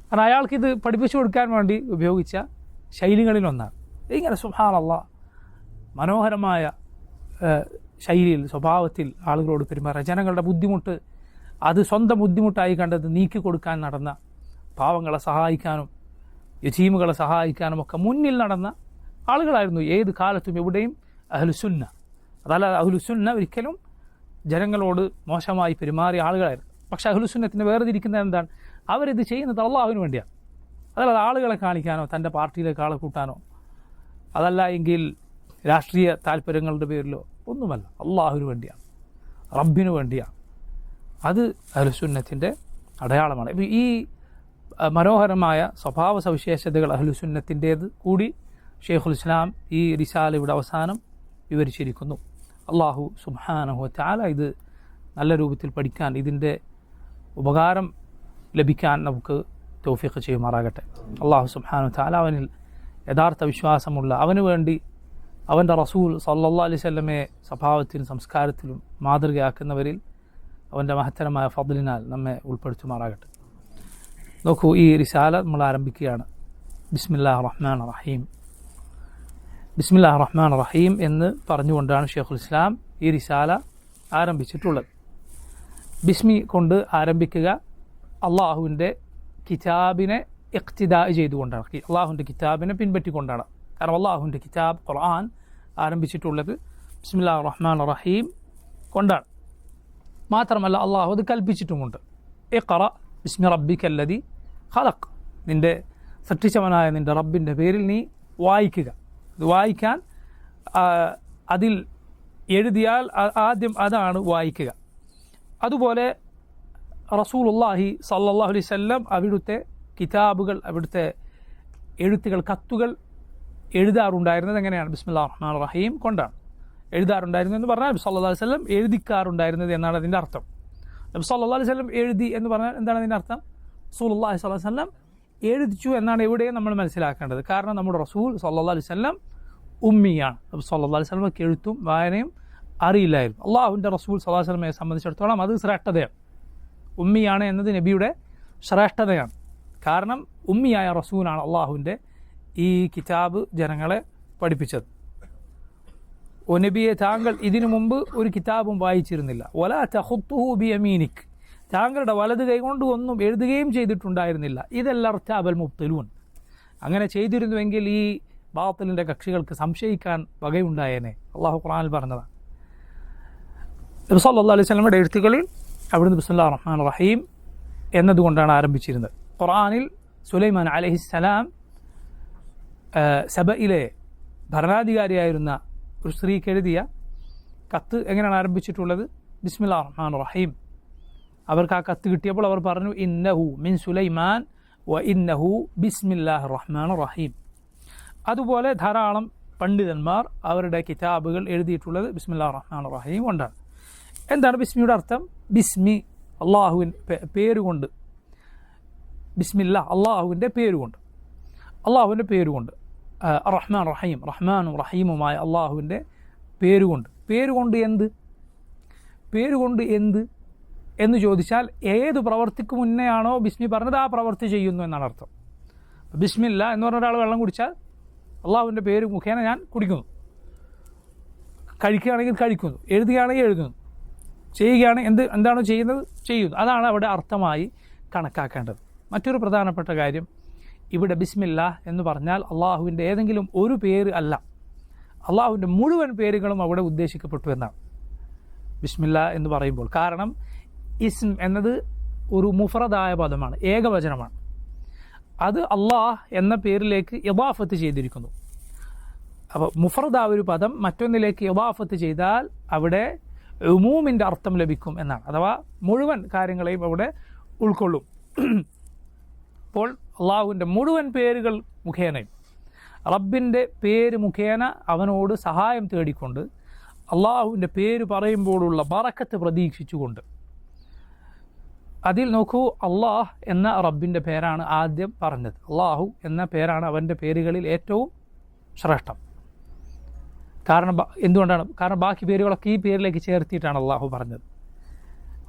കാരണം അയാൾക്കിത് പഠിപ്പിച്ചു കൊടുക്കാൻ വേണ്ടി ഉപയോഗിച്ച ശൈലികളിലൊന്നാണ്. ഇങ്ങനെ സുബ്ഹാനല്ലാഹ് മനോഹരമായ ശൈലിയിൽ സ്വഭാവത്തിൽ ആളുകളോട് പെരുമാറുക. ജനങ്ങളുടെ ബുദ്ധിമുട്ട് അത് സ്വന്തം ബുദ്ധിമുട്ടായി കണ്ടത് നീക്കി കൊടുക്കാൻ നടന്ന, പാവങ്ങളെ സഹായിക്കാനും യതീമുകളെ സഹായിക്കാനും ഒക്കെ മുന്നിൽ നടന്ന ആളുകളായിരുന്നു ഏത് കാലത്തും എവിടെയും അഹ്ലുസുന്ന. അതല്ലാതെ അഹ്ലുസുന്ന ഒരിക്കലും ജനങ്ങളോട് മോശമായി പെരുമാറിയ ആളുകളായിരുന്നു. പക്ഷേ അഹ്ലുസുന്നത്തിന് വേർതിരിക്കുന്നത് എന്താണ്? അവരിത് ചെയ്യുന്നത് അള്ളാഹുവിന് വേണ്ടിയാണ്. അതല്ലാതെ ആളുകളെ കാണിക്കാനോ തൻ്റെ പാർട്ടിയിലേക്ക് ആളെ കൂട്ടാനോ അതല്ല എങ്കിൽ രാഷ്ട്രീയ താല്പര്യങ്ങളുടെ പേരിലോ ഒന്നുമല്ല. അള്ളാഹുവിന് വേണ്ടിയാണ്, റബ്ബിന് വേണ്ടിയാണ്. അത് അഹ്ലുസുന്നത്തിൻ്റെ അടയാളമാണ്. ഇപ്പോൾ ഈ മനോഹരമായ സ്വഭാവ സവിശേഷതകൾ അഹ്ലുസുന്നത്തിൻ്റേത് കൂടി ഷെയ്ഖുൽ ഇസ്ലാം ഈ റിസാല ഇവിടെ അവസാനം വിവരിച്ചിരിക്കുന്നു. അള്ളാഹു സുബ്ഹാനഹു വ തആല ഇത് നല്ല രൂപത്തിൽ പഠിക്കാൻ, ഇതിൻ്റെ ഉപകാരം ലഭിക്കാൻ നമുക്ക് തൗഫീഖ് ചെയ്യുമാറാകട്ടെ. അള്ളാഹു സുബ്ഹാനഹു വ തആല അവനിൽ യഥാർത്ഥ വിശ്വാസമുള്ള, അവന് വേണ്ടി അവൻ്റെ റസൂൽ സല്ലല്ലാഹു അലൈഹി വസല്ലമയെ സ്വഭാവത്തിലും സംസ്കാരത്തിലും മാതൃകയാക്കുന്നവരിൽ അവൻ്റെ മഹത്തരമായ ഫദ്ലിനാൽ നമ്മെ ഉൾപ്പെടുത്തുമാറാകട്ടെ. നോക്കൂ, ഈ റിസാല നമ്മൾ ആരംഭിക്കുകയാണ്. ബിസ്മില്ലാഹിർ റഹ്മാനിർ റഹീം. ബിസ്മില്ലാഹിർ റഹ്മാനിർ റഹീം എന്ന് പറഞ്ഞുകൊണ്ടാണ് ഷെയ്ഖുൽ ഇസ്ലാം ഈ റിസാല ആരംഭിച്ചിട്ടുള്ളത്. ബിസ്മി കൊണ്ട് ആരംഭിക്കുക അള്ളാഹുവിൻ്റെ കിതാബിനെ ഇഖ്തിദാ ചെയ്തുകൊണ്ടാണ്, അള്ളാഹുവിൻ്റെ കിതാബിനെ പിൻപറ്റിക്കൊണ്ടാണ്. കാരണം അള്ളാഹുവിൻ്റെ കിതാബ് ഖുർആൻ ആരംഭിച്ചിട്ടുള്ളത് ബിസ്മില്ലാഹിർ റഹ്മാനിർ റഹീം കൊണ്ടാണ്. മാത്രമല്ല അള്ളാഹു അത് കൽപ്പിച്ചിട്ടുമുണ്ട്. ഇഖ്റ ബിസ്മി റബ്ബിക്കല്ലദീ ഖലഖ്, നിൻ്റെ സൃഷ്ടിച്ചവനായ നിൻ്റെ റബ്ബിൻ്റെ പേരിൽ നീ വായിക്കുക. ഇത് വായിക്കാൻ അതിൽ എഴുതിയാൽ ആദ്യം അതാണ് വായിക്കുക. അതുപോലെ റസൂലുള്ളാഹി സല്ലല്ലാഹു അലൈഹി വസല്ലം അവിടുത്തെ കിതാബുകൾ, അവിടുത്തെ എഴുത്തുകൾ, കത്തുകൾ എഴുതാറുണ്ടായിരുന്നത് എങ്ങനെയാണ്? ബിസ്മില്ലാഹിർ റഹ്മാനിർ റഹീം കൊണ്ടാണ് എഴുതാറുണ്ടായിരുന്നത് എന്ന് പറഞ്ഞാൽ നബി സല്ലല്ലാഹു അലൈഹി വസല്ലം എഴുതിക്കാറുണ്ടായിരുന്നത് എന്നാണ് അതിൻ്റെ അർത്ഥം. നബി സല്ലല്ലാഹു അലൈഹി വസല്ലം എഴുതി എന്ന് പറഞ്ഞാൽ എന്താണ് അതിൻ്റെ അർത്ഥം? റസൂലുള്ളാഹി സ്വല്ലല്ലാഹു അലൈഹി വസല്ലം എഴുതിച്ചു എന്നാണ് എവിടെയും നമ്മൾ മനസ്സിലാക്കേണ്ടത്. കാരണം നമ്മുടെ റസൂൽ സല്ലല്ലാഹു അലൈഹി വസല്ലം ഉമ്മിയാണ്. നബി സല്ലല്ലാഹു അലൈഹി വസല്ലമക്ക് എഴുത്തും വായനയും അറിയില്ലായിരുന്നു. അള്ളാഹുവിൻ്റെ റസൂൽ സല്ലല്ലാഹു അലൈഹി വസല്ലമയെ സംബന്ധിച്ചിടത്തോളം അത് ശ്രേഷ്ഠതയാണ്. ഉമ്മിയാണ് എന്നത് നബിയുടെ ശ്രേഷ്ഠതയാണ്. കാരണം ഉമ്മിയായ റസൂലാണ് അള്ളാഹുവിൻ്റെ ഈ കിതാബ് ജനങ്ങളെ പഠിപ്പിച്ചത്. ഓ നബിയെ, താങ്കൾ ഇതിനു മുമ്പ് ഒരു കിതാബും വായിച്ചിരുന്നില്ല. വലാ തഖുത്തുഹു ബിയമീനിക്, താങ്കളുടെ വലത് കൈകൊണ്ട് ഒന്നും എഴുതുകയും ചെയ്തിട്ടുണ്ടായിരുന്നില്ല. ഇതെല്ലാം ഇർതാബൽ മുബ്തിലൂൻ, അങ്ങനെ ചെയ്തിരുന്നുവെങ്കിൽ ഈ ബാത്തിലിൻ്റെ കക്ഷികൾക്ക് സംശയിക്കാൻ വകയുണ്ടായേനെ. അള്ളാഹു ഖുർആനിൽ പറഞ്ഞതാണ്. നബി സല്ലല്ലാഹു അലൈഹി വസല്ലമയുടെ എഴുത്തുകളിൽ അവിടുന്ന് ബിസ്മില്ലാഹിർ റഹ്മാനിർ റഹീം എന്നതുകൊണ്ടാണ് ആരംഭിച്ചിരുന്നത്. ഖുർആനിൽ സുലൈമാൻ അലൈഹിസ്സലാം സബയിലെ ഭരണാധികാരിയായിരുന്ന ഒരു സ്ത്രീക്ക് എഴുതിയ കത്ത് എങ്ങനെയാണ് ആരംഭിച്ചിട്ടുള്ളത്? ബിസ്മില്ലാഹിർ റഹ്മാനിർ റഹീം. അവർക്ക് ആ കത്ത് കിട്ടിയപ്പോൾ അവർ പറഞ്ഞു, ഇന്നഹു മിൻ സുലൈമാൻ വ ഇന്നഹു ബിസ്മില്ലാഹിർ റഹ്മാനിർ റഹീം. അതുപോലെ ധാരാളം പണ്ഡിതന്മാർ അവരുടെ കിതാബുകൾ എഴുതിയിട്ടുള്ളത് ബിസ്മില്ലാഹിർ റഹ്മാനിർ റഹീം കൊണ്ടാണ്. എന്താണ് ബിസ്മിയുടെ അർത്ഥം? ബിസ്മി, അള്ളാഹുവിൻ്റെ പേരുകൊണ്ട്. ബിസ്മില്ല, അള്ളാഹുവിൻ്റെ പേരുകൊണ്ട്. അള്ളാഹുവിൻ്റെ പേരുകൊണ്ട്. റഹ്മാൻ റഹീം, റഹ്മാനും റഹീമുമായ അള്ളാഹുവിൻ്റെ പേരുകൊണ്ട്. പേരുകൊണ്ട് എന്ത്? പേരുകൊണ്ട് എന്ത് എന്ന് ചോദിച്ചാൽ ഏത് പ്രവർത്തിക്ക് മുന്നെയാണോ ബിസ്മി പറഞ്ഞത് ആ പ്രവർത്തി ചെയ്യുന്നു എന്നാണ് അർത്ഥം. ബിസ്മില്ല എന്ന് പറഞ്ഞ ഒരാൾ വെള്ളം കുടിച്ചാൽ അള്ളാഹുവിൻ്റെ പേര് മുഖേന ഞാൻ കുടിക്കുന്നു, കഴിക്കുകയാണെങ്കിൽ കഴിക്കുന്നു, എഴുതുകയാണെങ്കിൽ എഴുതുന്നു, ചെയ്യുകയാണെങ്കിൽ എന്താണോ ചെയ്യുന്നത് ചെയ്യുന്നു. അതാണ് അവിടെ അർത്ഥമായി കണക്കാക്കേണ്ടത്. മറ്റൊരു പ്രധാനപ്പെട്ട കാര്യം, ഇവിടെ ബിസ്മില്ല എന്ന് പറഞ്ഞാൽ അള്ളാഹുവിൻ്റെ ഏതെങ്കിലും ഒരു പേര് അല്ല, അള്ളാഹുവിൻ്റെ മുഴുവൻ പേരുകളും അവിടെ ഉദ്ദേശിക്കപ്പെട്ടു എന്നാണ് ബിസ്മില്ല എന്ന് പറയുമ്പോൾ. കാരണം ഇസ്ം എന്നത് ഒരു മുഫ്രദായ പദമാണ്, ഏകവചനമാണ്. അത് അള്ളാഹ് എന്ന പേരിലേക്ക് ഇദാഫത്ത് ചെയ്തിരിക്കുന്നു. അപ്പോൾ മുഫ്രദായ ഒരു പദം മറ്റൊന്നിലേക്ക് ഇദാഫത്ത് ചെയ്താൽ അവിടെ ഉമൂമിൻ്റെ അർത്ഥം ലഭിക്കും എന്നാണ്. അഥവാ മുഴുവൻ കാര്യങ്ങളെയും അവിടെ ഉൾക്കൊള്ളും. അപ്പോൾ അള്ളാഹുവിൻ്റെ മുഴുവൻ പേരുകൾ മുഖേനയും റബ്ബിൻ്റെ പേര് മുഖേന അവനോട് സഹായം തേടിക്കൊണ്ട് അള്ളാഹുവിൻ്റെ പേര് പറയുമ്പോഴുള്ള ബറക്കത്ത് പ്രതീക്ഷിച്ചുകൊണ്ട്, അതിൽ നോക്കൂ, അള്ളാഹ് എന്ന റബ്ബിൻ്റെ പേരാണ് ആദ്യം പറഞ്ഞത്. അള്ളാഹു എന്ന പേരാണ് അവൻ്റെ പേരുകളിൽ ഏറ്റവും ശ്രേഷ്ഠം. കാരണം എന്തുകൊണ്ടാണ്? കാരണം ബാക്കി പേരുകളൊക്കെ ഈ പേരിലേക്ക് ചേർത്തിയിട്ടാണ് അള്ളാഹു പറഞ്ഞത്.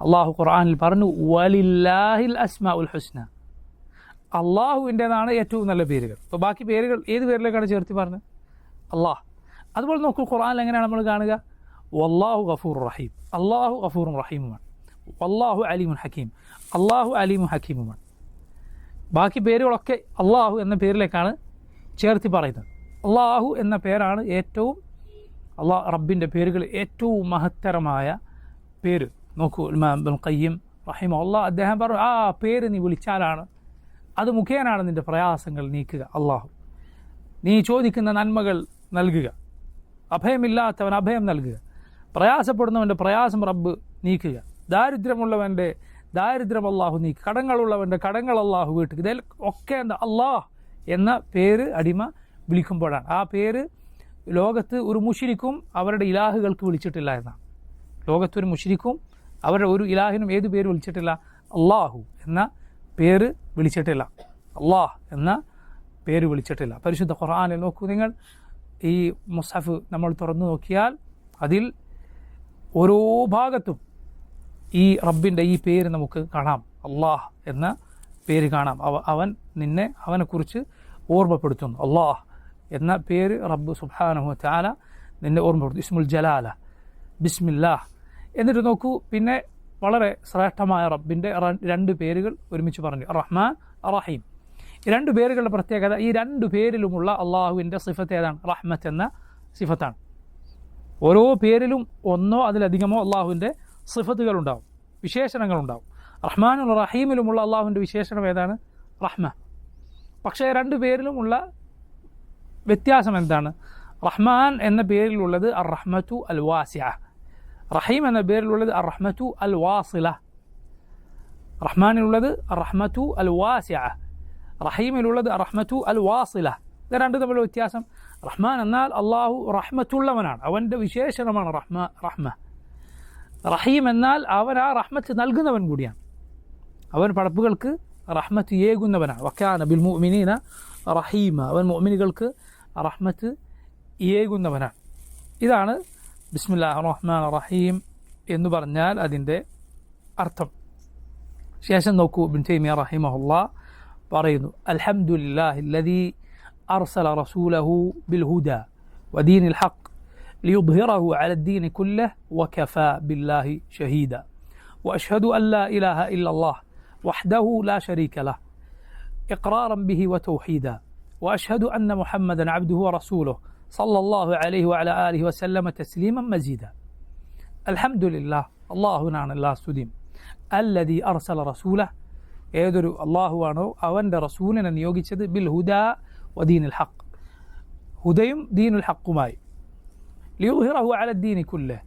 അള്ളാഹു ഖുർആനിൽ പറഞ്ഞു, വലില്ലാഹിൽ അസ്മാഉൽ ഹുസ്ന, അള്ളാഹുവിൻ്റെതാണ് ഏറ്റവും നല്ല പേരുകൾ. അപ്പോൾ ബാക്കി പേരുകൾ ഏത് പേരിലേക്കാണ് ചേർത്തി പറഞ്ഞത്? അള്ളാഹ്. അതുപോലെ നോക്കൂ, ഖുർആനിൽ എങ്ങനെയാണ് നമ്മൾ കാണുക? വല്ലാഹു ഗഫൂർ റഹീം, അള്ളാഹു ഗഫൂറും റഹീമുമാണ്. വല്ലാഹു അലീമുൻ ഹക്കീം, അള്ളാഹു അലീമുൻ ഹക്കീമുമാണ്. ബാക്കി പേരുകളൊക്കെ അള്ളാഹു എന്ന പേരിലേക്കാണ് ചേർത്തി പറയുന്നത്. അള്ളാഹു എന്ന പേരാണ് ഏറ്റവും റബ്ബിൻ്റെ പേരുകൾ ഏറ്റവും മഹത്തരമായ പേര്. നോക്കൂ, ഇമാം ഇബ്നുൽ ഖയ്യിം റഹിമഹുല്ലാഹ് അദ്ദേഹം പറഞ്ഞു, ആ പേര് നീ വിളിച്ചാലാണ്, അത് മുഖേനാണ് നിൻ്റെ പ്രയാസങ്ങൾ നീക്കുക. അള്ളാഹു നീ ചോദിക്കുന്ന നന്മകൾ നൽകുക, അഭയമില്ലാത്തവൻ അഭയം നൽകുക, പ്രയാസപ്പെടുന്നവൻ്റെ പ്രയാസം റബ്ബ് നീക്കുക, ദാരിദ്ര്യമുള്ളവൻ്റെ ദാരിദ്ര്യം അള്ളാഹു നീക്കുക, കടങ്ങളുള്ളവൻ്റെ കടങ്ങൾ അള്ളാഹു വീട്ടുക. ഇതിൽ ഒക്കെ എന്താ? അള്ളാഹ് എന്ന പേര് അടിമ വിളിക്കുമ്പോഴാണ്. ആ പേര് ലോകത്ത് ഒരു മുശ്രിക്കും അവരുടെ ഇലാഹുകൾക്ക് വിളിച്ചിട്ടില്ല എന്നാണ്. ലോകത്തൊരു മുശ്രിക്കും അവരുടെ ഒരു ഇലാഹിനും ഏത് പേര് വിളിച്ചിട്ടില്ല? അള്ളാഹു എന്ന പേര് വിളിച്ചിട്ടില്ല. അള്ളാഹ് എന്ന പേര് വിളിച്ചിട്ടില്ല. പരിശുദ്ധ ഖുർആനിൽ നോക്കൂ നിങ്ങൾ, ഈ മുസ്ഹഫ് നമ്മൾ തുറന്നു നോക്കിയാൽ അതിൽ ഓരോ ഭാഗത്തും ഈ റബ്ബിൻ്റെ ഈ പേര് നമുക്ക് കാണാം. അള്ളാഹ് എന്ന പേര് കാണാം. അവൻ നിന്നെ അവനെക്കുറിച്ച് ഓർമ്മപ്പെടുത്തുന്നു. അള്ളാഹ് എന്ന പേര് റബ്ബ് സുബ്ഹാനഹു വ തആല നിന്നെ ഓർമ്മപ്പെടുത്തും. ഇസ്മുൽ ജലാല, ബിസ്മില്ലാഹ്. എന്നിട്ട് നോക്കൂ, പിന്നെ വളരെ ശ്രേഷ്ഠമായ റബ്ബിൻ്റെ രണ്ട് പേരുകൾ ഒരുമിച്ച് പറഞ്ഞു, റഹ്മാൻ, റഹീം. ഈ രണ്ട് പേരുകളുടെ പ്രത്യേകത, ഈ രണ്ട് പേരിലുമുള്ള അള്ളാഹുവിൻ്റെ സിഫത്ത് ഏതാണ്? റഹ്മത്ത് എന്ന സിഫത്താണ്. ഓരോ പേരിലും ഒന്നോ അതിലധികമോ അള്ളാഹുവിൻ്റെ സിഫത്തുകളുണ്ടാവും, വിശേഷണങ്ങളുണ്ടാവും. റഹ്മാനും റഹീമിലുമുള്ള അള്ളാഹുവിൻ്റെ വിശേഷണം ഏതാണ്? റഹ്മ. പക്ഷേ രണ്ട് പേരിലുമുള്ള വ്യത്യാസം എന്താണ്? റഹ്മാൻ എന്ന പേരിലുള്ളത് അർ റഹ്മത്തു അൽ വാസിഅ, റഹീം എന്ന പേരിലുള്ളത് അർ റഹ്മത്തു അൽ വാസില. റഹ്മാനിലുള്ളത് അർ റഹ്മത്തു അൽ വാസിഅ, റഹീമിലുള്ളത് അർ റഹ്മത്തു അൽ വാസില. ഇത് രണ്ടും തമ്മിലുള്ള വ്യത്യാസം. റഹ്മാൻ എന്നാൽ അള്ളാഹു റഹ്മത്തുള്ളവനാണ്, അവൻ്റെ വിശേഷണമാണ് റഹ്മ. റഹീം എന്നാൽ അവൻ ആ റഹ്മത്ത് നൽകുന്നവൻ കൂടിയാണ്, അവൻ പടപ്പുകൾക്ക് റഹ്മത്ത് ഏകുന്നവനാണ്. വക്കാന ബിൽ മുഅ്മിനീന റഹീമ, അവൻ മുഅ്മിനുകൾക്ക് റഹ്മത്ത് ഏകുന്നവനാണ്. ഇതാണ് ബിസ്മില്ലാഹിർ റഹ്മാനിർ റഹീം എന്ന് പറഞ്ഞാൽ അതിൻ്റെ അർത്ഥം. ശേഷം നോക്കൂ, ഇബ്നു തൈമിയ്യ റഹിമഹുല്ലാഹ് പറയുന്നു, അൽഹംദുലില്ലാഹില്ലദീ അർസല റസൂലഹു ബിൽ ഹുദാ വദീനിൽ ഹഖ് ليظهره على الدين كله وكفى بالله شهيدا وأشهد أن لا إله إلا الله وحده لا شريك له إقرارا به وتوحيدا وأشهد أن محمدا عبده ورسوله صلى الله عليه وعلى آله وسلم تسليما مزيدا. الحمد لله, الله نعم الله سديم, الذي أرسل رسوله, ഏതൊരു അള്ളാഹുവാണോ അവൻ്റെ റസൂലിനെ നിയോഗിച്ചത് ബിൽ ഹുദാ വദീനിൽ ഹഖ്, ഹുദയും ദീനുൽ ഹഖുമായി, ലിയുഹിറഹു അല ദീനി കുല്ലഹ്,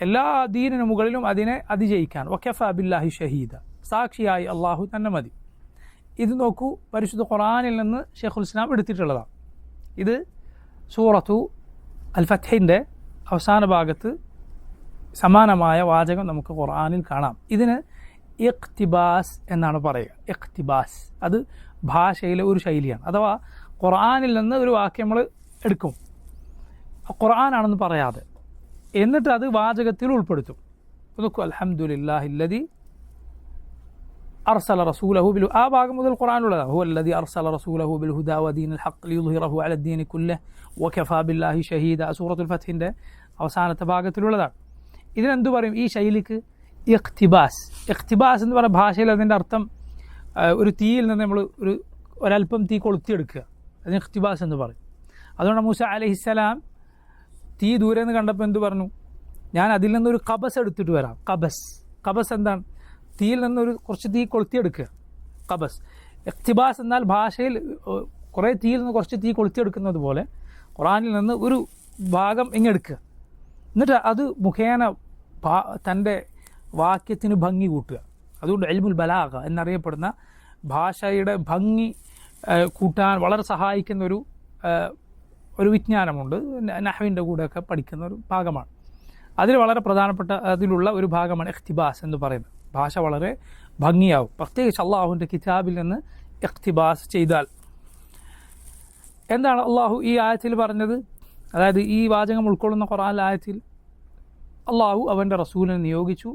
എല്ലാ ദീനിനു മുകളിലും അതിനെ അതിജയിക്കാൻ, വകഫാ ബില്ലാഹി ഷഹീദ, സാക്ഷിയായി അള്ളാഹു തന്നെ മതി. ഇത് നോക്കൂ, പരിശുദ്ധ ഖുർആനിൽ നിന്ന് ശൈഖുൽ ഇസ്ലാം എടുത്തിട്ടുള്ളതാണ്. ഇത് സൂറത്തു അൽ ഫത്ഹിൻ്റെ അവസാന ഭാഗത്ത് സമാനമായ വാചകം നമുക്ക് ഖുർആനിൽ കാണാം. ഇതിന് ഇഖ്തിബാസ് എന്നാണ് പറയുക. ഇഖ്തിബാസ് അത് ഭാഷയിലെ ഒരു ശൈലിയാണ്. അഥവാ ഖുർആനിൽ നിന്ന് ഒരു വാക്യം നമ്മൾ എടുക്കും, ഖുർആനാണെന്ന് പറയാതെ, എന്നിട്ട് അത് വാചകത്തിൽ ഉൾപ്പെടുത്തും. നോക്കൂ, അൽഹംദുലില്ലാഹില്ലദീ അർസല റസൂലഹു ബിൽ, ആ ഭാഗം മുതൽ ഖുർആനിലുള്ളതാണ്. ഹുവല്ലദീ അർസല റസൂലഹു ബിൽ ഹുദാ വദീനിൽ ഹഖ് ലിയുദ്ഹിറഹു അല ദീനി കുല്ലഹ് വകഫാ ബില്ലാഹി ഷഹീദ, സൂറത്തുൽ ഫത്ഹിൻ്റെ അവസാനത്തെ ഭാഗത്തിലുള്ളതാണ്. ഇതിനെന്തു പറയും ഈ ശൈലിക്ക്? ഇഖ്തിബാസ്. ഇഖ്തിബാസ് എന്ന് പറയുന്ന ഭാഷയിൽ അതിൻ്റെ അർത്ഥം ഒരു തീയിൽ നിന്ന് നമ്മൾ ഒരല്പം തീ കൊളുത്തിയെടുക്കുക, അതിന് ഇഖ്തിബാസ് എന്ന് പറയും. അതുകൊണ്ട് മൂസ അലൈഹിസ്സലാം തീ ദൂരെ നിന്ന് കണ്ടപ്പോൾ എന്ത് പറഞ്ഞു? ഞാൻ അതിൽ നിന്നൊരു കബസ് എടുത്തിട്ട് വരാം. കബസ് എന്താണ്? തീയിൽ നിന്നൊരു കുറച്ച് തീ കൊളുത്തിയെടുക്കുക, കബസ്. ഇഖ്തിബാസ് എന്നാൽ ഭാഷയിൽ കുറേ തീയിൽ നിന്ന് കുറച്ച് തീ കൊളുത്തിയെടുക്കുന്നത് പോലെ ഖുർആനിൽ നിന്ന് ഒരു ഭാഗം ഇങ്ങെടുക്കുക, എന്നിട്ട് അത് മുഖേന തൻ്റെ വാക്യത്തിന് ഭംഗി കൂട്ടുക. അതുകൊണ്ട് ഇൽമുൽ ബലാഗ എന്നറിയപ്പെടുന്ന ഭാഷയുടെ ഭംഗി കൂട്ടാൻ വളരെ സഹായിക്കുന്ന ഒരു വിജ്ഞാനമുണ്ട്. നഹ്വിൻ്റെ കൂടെയൊക്കെ പഠിക്കുന്ന ഒരു ഭാഗമാണ്. അതിൽ വളരെ പ്രധാനപ്പെട്ട അതിലുള്ള ഒരു ഭാഗമാണ് ഇഖ്തിബാസ് എന്ന് പറയുന്നത്. ഭാഷ വളരെ ഭംഗിയാവും. പ്രത്യേകിച്ച് അള്ളാഹുവിൻ്റെ കിതാബിൽ നിന്ന് ഇഖ്തിബാസ് ചെയ്താൽ. എന്താണ് അള്ളാഹു ഈ ആയത്തിൽ പറഞ്ഞത്? അതായത് ഈ വാചകം ഉൾക്കൊള്ളുന്ന ഖുർആൻ ആയത്തിൽ അള്ളാഹു അവൻ്റെ റസൂലിനെ നിയോഗിച്ചു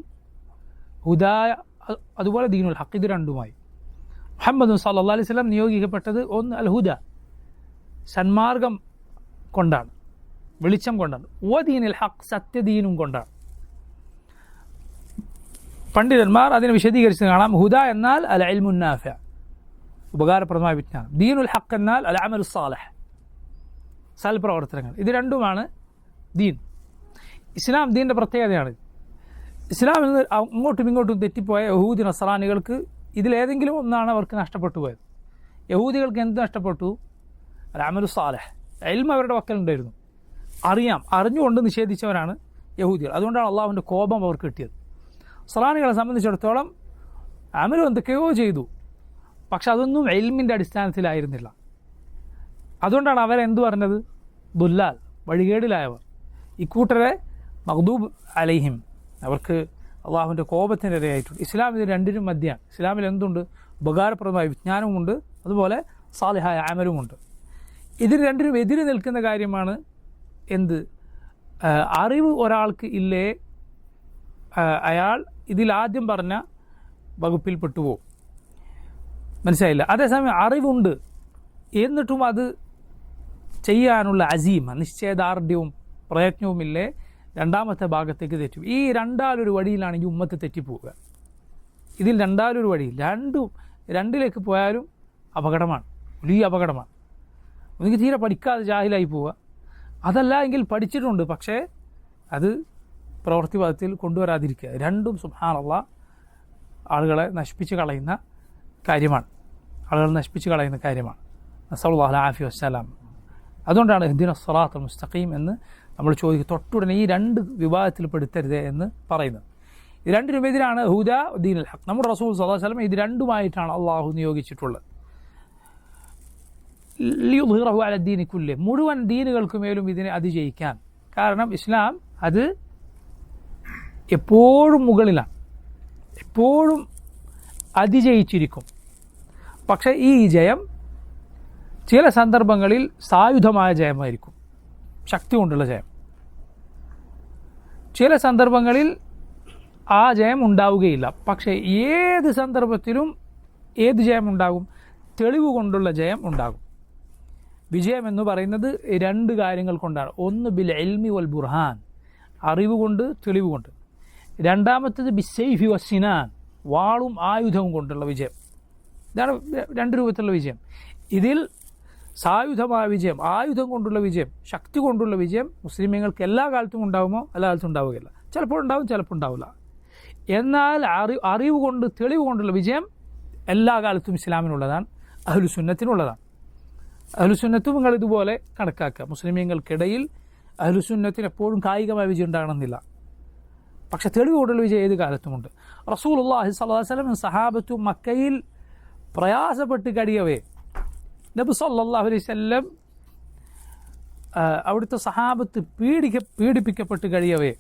ഹുദായ, അതുപോലെ ദീനുൽ ഹഖ്, ഇത് രണ്ടുമായി. മുഹമ്മദ് സല്ലല്ലാഹു അലൈഹി വസല്ലം നിയോഗിക്കപ്പെട്ടത് ഒന്ന് അൽ ഹുദ, സന്മാർഗം കൊണ്ടാണ്, വെളിച്ചം കൊണ്ടാണ്. ദീനുൽ ഹഖ്, സത്യദീനും കൊണ്ടാണ്. പണ്ഡിതന്മാർ അതിനെ വിശദീകരിച്ച് കാണാം. ഹുദ എന്നാൽ അൽ ഇൽമുൻ നാഫിഅ, ഉപകാരപ്രദമായ വിജ്ഞാനം. ദീനുൽ ഹഖ് എന്നാൽ അൽ അമലു സാലിഹ്, സൽപ്രവർത്തനങ്ങൾ. ഇത് രണ്ടുമാണ് ദീൻ. ഇസ്ലാം ദീൻ്റെ പ്രത്യേകതയാണ്. ഇസ്ലാമിൽ നിന്ന് അങ്ങോട്ടും ഇങ്ങോട്ടും തെറ്റിപ്പോയ യഹൂദി നസ്രാനികൾക്ക് ഇതിലേതെങ്കിലും ഒന്നാണ് അവർക്ക് നഷ്ടപ്പെട്ടു പോയത്. യഹൂദികൾക്ക് എന്ത് നഷ്ടപ്പെട്ടു? അൽ അമലു സാലിഹ്, ഇൽമ് അവരുടെ പക്കലുണ്ടായിരുന്നു, അറിഞ്ഞുകൊണ്ട് നിഷേധിച്ചവരാണ് യഹൂദികൾ. അതുകൊണ്ടാണ് അള്ളാഹുവിൻ്റെ കോപം അവർക്ക് കിട്ടിയത്. നസ്രാനികളെ സംബന്ധിച്ചിടത്തോളം അമലും എന്തൊക്കെയോ ചെയ്തു, പക്ഷെ അതൊന്നും ഇൽമിൻ്റെ അടിസ്ഥാനത്തിലായിരുന്നില്ല. അതുകൊണ്ടാണ് അവരെന്ത് പറഞ്ഞത്? ദുല്ലാൽ, വഴികേടിലായവർ. ഇക്കൂട്ടരെ മഗ്ദൂബ് അലൈഹിം, അവർക്ക് അള്ളാഹുവിൻ്റെ കോപത്തിൻ്റെ ഇരയായിട്ടുണ്ട്. ഇസ്ലാം ഇത് രണ്ടിനും മധ്യമാണ്. ഇസ്ലാമിൽ എന്തുണ്ട്? ഉപകാരപ്രദമായ വിജ്ഞാനവുമുണ്ട്, അതുപോലെ സാലിഹായ അമലുമുണ്ട്. ഇതിന് രണ്ടിനും എതിര് നിൽക്കുന്ന കാര്യമാണ് എന്ത്? അറിവ് ഒരാൾക്ക് ഇല്ലേ, അയാൾ ഇതിലാദ്യം പറഞ്ഞ വകുപ്പിൽ പെട്ടുപോകും. മനസ്സിലായില്ല? അതേസമയം അറിവുണ്ട് എന്നിട്ടും അത് ചെയ്യാനുള്ള അസീമ, നിശ്ചയദാർഢ്യവും പ്രയത്നവുമില്ലേ, രണ്ടാമത്തെ ഭാഗത്തേക്ക് തെറ്റും. ഈ രണ്ടാലൊരു വഴിയിലാണ് ഈ ഉമ്മത്ത് തെറ്റിപ്പോവുക. ഇതിൽ രണ്ടാലൊരു വഴിയിൽ രണ്ടിലേക്ക് പോയാലും അപകടമാണ്, വലിയ അപകടമാണ്. ഒന്നുകിൽ തീരെ പഠിക്കാതെ ജാഹിലായി പോവുക, അതല്ല എങ്കിൽ പഠിച്ചിട്ടുണ്ട് പക്ഷേ അത് പ്രവൃത്തിപഥത്തിൽ കൊണ്ടുവരാതിരിക്കുക. രണ്ടും സുബ്ഹാനല്ലാഹ് ആളുകളെ നശിപ്പിച്ച് കളയുന്ന കാര്യമാണ്. നസ്അലുല്ലാഹൽ ആഫിയ വസ്സലാം. അതുകൊണ്ടാണ് ഇഹ്ദിന സിറാത്തുൽ മുസ്തഖീം എന്ന് നമ്മൾ ചോദിക്കുക. തൊട്ടുടനെ ഈ രണ്ട് വിഭാഗത്തിൽ പെടുത്തരുത് എന്ന് പറയുന്നത്. ഇത് രണ്ടിനുമെതിരാണ് ഹുദ, ദീനുൽ ഹഖ്. നമ്മുടെ റസൂൽ സല്ലല്ലാഹു അലൈഹി വസല്ലം ഇത് രണ്ടുമായിട്ടാണ് അള്ളാഹു നിയോഗിച്ചിട്ടുള്ളത്. ലിയുദ്ഹിറഹു അല ദീനി കുല്ലി, മുഴുവൻ ദീനുകൾക്ക് മേലും ഇതിനെ അതിജയിക്കാൻ. കാരണം ഇസ്ലാം അത് എപ്പോഴും മുകളിലാണ്, എപ്പോഴും അതിജയിച്ചിരിക്കും. പക്ഷേ ഈ ജയം ചില സന്ദർഭങ്ങളിൽ സായുധമായ ജയമായിരിക്കും, ശക്തി കൊണ്ടുള്ള ജയം. ചില സന്ദർഭങ്ങളിൽ ആ ജയം ഉണ്ടാവുകയില്ല. പക്ഷേ ഏത് സന്ദർഭത്തിലും ഏത് ജയം ഉണ്ടാകും? തെളിവ് കൊണ്ടുള്ള ജയം ഉണ്ടാകും. വിജയം എന്ന് പറയുന്നത് രണ്ട് കാര്യങ്ങൾ കൊണ്ടാണ്. ഒന്ന് ബിൽ ഇൽമി വൽ ബുർഹാൻ, അറിവ് കൊണ്ട്, തെളിവ് കൊണ്ട്. രണ്ടാമത്തേത് ബിസ്സൈഫി വസ്സിനാൻ, വാളും ആയുധവും കൊണ്ടുള്ള വിജയം. ഇതാണ് രണ്ട് രൂപത്തിലുള്ള വിജയം. ഇതിൽ സായുധമായ വിജയം, ആയുധം കൊണ്ടുള്ള വിജയം, ശക്തി കൊണ്ടുള്ള വിജയം മുസ്ലിമീങ്ങൾക്ക് എല്ലാ കാലത്തും ഉണ്ടാകുമോ? എല്ലാ കാലത്തും ഉണ്ടാവുകയില്ല. ചിലപ്പോൾ ഉണ്ടാവും, ചിലപ്പോൾ ഉണ്ടാവില്ല. എന്നാൽ അറിവ് കൊണ്ട്, തെളിവ് കൊണ്ടുള്ള വിജയം എല്ലാ കാലത്തും ഇസ്ലാമിനുള്ളതാണ്, അഹ്ലുസുന്നത്തിനുള്ളതാണ്. അഹ്ലുസുന്നത്തും നിങ്ങൾ ഇതുപോലെ കണക്കാക്കുക. മുസ്ലിമീങ്ങൾക്കിടയിൽ അഹ്ലുസുന്നത്തിന് എപ്പോഴും കായികമായ വിജയം ഉണ്ടാകണമെന്നില്ല, പക്ഷെ തെളിവ് കൊണ്ടുള്ള വിജയം ഏത് കാലത്തുമുണ്ട്. റസൂലുള്ളാഹി സ്വല്ലല്ലാഹു അലൈഹി വസല്ലം സഹാബത്തും മക്കയിൽ പ്രയാസപ്പെട്ട് കഴിയവേ നബി സല്ലല്ലാഹു അലൈഹി വസല്ലം അവിടുത്തെ സഹാബത്ത് പീഡിപ്പിക്കപ്പെട്ട് കഴിയവേ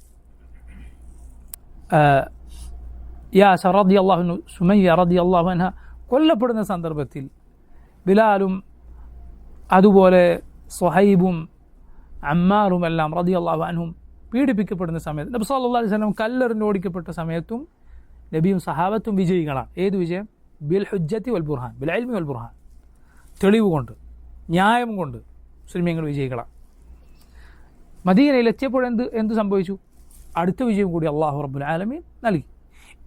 യാസർ റളിയല്ലാഹു അൻഹു, സുമയ്യ റളിയല്ലാഹു അൻഹ കൊല്ലപ്പെടുന്ന സന്ദർഭത്തിൽ ബിലാലും അതുപോലെ സുഹൈബും അമ്മാറും എല്ലാം റളിയല്ലാഹു അൻഹും പീഡിപ്പിക്കപ്പെടുന്ന സമയത്ത് നബി സല്ലല്ലാഹു അലൈഹി വസല്ലം കല്ലെറിഞ്ഞ് ഓടിക്കപ്പെട്ട സമയത്തും നബിയും സഹാബത്തും വിജയികളാണ്. ഏത് വിജയം? ബിൽ ഹുജ്ജത്തി വൽ ബുർഹാൻ, ബിൽ ഇൽമി വൽ ബുർഹാൻ, തെളിവ് കൊണ്ട്, ന്യായം കൊണ്ട് മുസ്ലിമീങ്ങൾ വിജയികളാണ്. മദീനയിൽ എത്തിയപ്പോൾ എന്ത് സംഭവിച്ചു? അടുത്ത വിജയം കൂടി അള്ളാഹു റബ്ബുൽ ആലമീൻ നൽകി.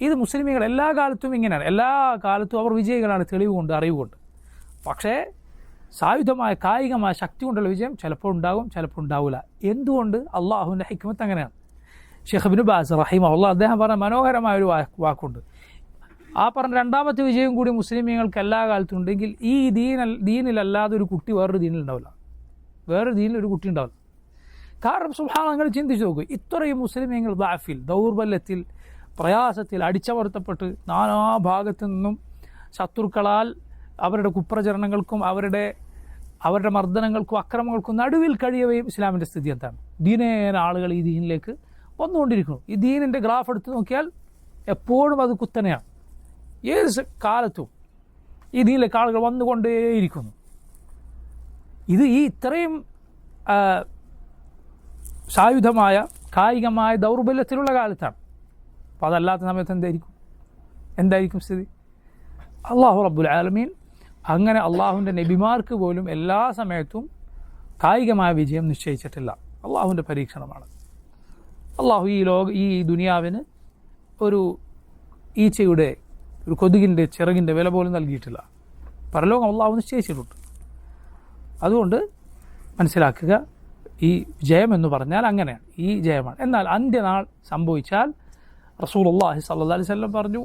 ഇത് മുസ്ലിമീങ്ങൾ എല്ലാ കാലത്തും ഇങ്ങനെയാണ്. എല്ലാ കാലത്തും അവർ വിജയികളാണ്, തെളിവ് കൊണ്ട്, അറിവ് കൊണ്ട്. പക്ഷേ സായുധമായ, കായികമായ ശക്തി കൊണ്ടുള്ള വിജയം ചിലപ്പോൾ ഉണ്ടാകും, ചിലപ്പോൾ ഉണ്ടാവില്ല. എന്തുകൊണ്ട്? അള്ളാഹുവിൻ്റെ ഹിക്മത്ത് അങ്ങനെയാണ്. ഷെയ്ഖ് ഇബ്നു ബാസ് റഹിമഹുല്ലാഹ് അദ്ദേഹം പറഞ്ഞ മനോഹരമായൊരു വാക്കുണ്ട്. ആ പറഞ്ഞ രണ്ടാമത്തെ വിജയം കൂടി മുസ്ലിമീങ്ങൾക്ക് എല്ലാ കാലത്തും ഉണ്ടെങ്കിൽ ഈ ദീനിലല്ലാതെ ഒരു കുട്ടി വേറൊരു ദീനിലുണ്ടാവില്ല, വേറൊരു ദീനിൽ ഒരു കുട്ടി ഉണ്ടാവില്ല. കാരണം സുബ്ഹാനല്ലാഹ്, നിങ്ങൾ ചിന്തിച്ച് നോക്കൂ, ഇത്രയും മുസ്ലിമീങ്ങൾ ദഅഫിൽ, ദൗർബല്യത്തിൽ, പ്രയാസത്തിൽ അടിച്ചമർത്തപ്പെട്ട് നാനാഭാഗത്തു നിന്നും ശത്രുക്കളാൽ അവരുടെ കുപ്രചരണങ്ങൾക്കും അവരുടെ മർദ്ദനങ്ങൾക്കും അക്രമങ്ങൾക്കും നടുവിൽ കഴിയവയും ഇസ്ലാമിൻ്റെ സ്ഥിതി എന്താണ്? ദിനേന ആളുകൾ ഈ ദീനിലേക്ക് വന്നുകൊണ്ടിരിക്കുന്നു. ഈ ദീനിൻ്റെ ഗ്രാഫ് എടുത്ത് നോക്കിയാൽ എപ്പോഴും അത് കുത്തനെയാണ്. ഏത് കാലത്തും ഈ ദീനിലേക്ക് ആളുകൾ വന്നുകൊണ്ടേയിരിക്കുന്നു. ഇത് ഈ ഇത്രയും സായുധമായ കായികമായ ദൗർബല്യത്തിലുള്ള കാലത്താണ്. അപ്പോൾ അതല്ലാത്ത സമയത്ത് എന്തായിരിക്കും സ്ഥിതി? അള്ളാഹു റബ്ബുൽ ആലമീൻ അങ്ങനെ അള്ളാഹുവിൻ്റെ നബിമാർക്ക് പോലും എല്ലാ സമയത്തും കായികമായ വിജയം നിശ്ചയിച്ചിട്ടില്ല. അള്ളാഹുവിൻ്റെ പരീക്ഷണമാണ്. അള്ളാഹു ഈ ദുനിയാവിന് ഒരു ഈച്ചയുടെ, ഒരു കൊതുകിൻ്റെ ചിറകിൻ്റെ വില പോലും നൽകിയിട്ടില്ല. പരലോകം അള്ളാഹു നിശ്ചയിച്ചിട്ടുണ്ട്. അതുകൊണ്ട് മനസ്സിലാക്കുക, ഈ ജയം എന്ന് പറഞ്ഞാൽ അങ്ങനെയാണ്, ഈ ജയമാണ്. എന്നാൽ അന്ത്യനാൾ സംഭവിച്ചാൽ റസൂലുള്ളാഹി സ്വല്ലല്ലാഹി അലൈഹി വസല്ലം പറഞ്ഞു,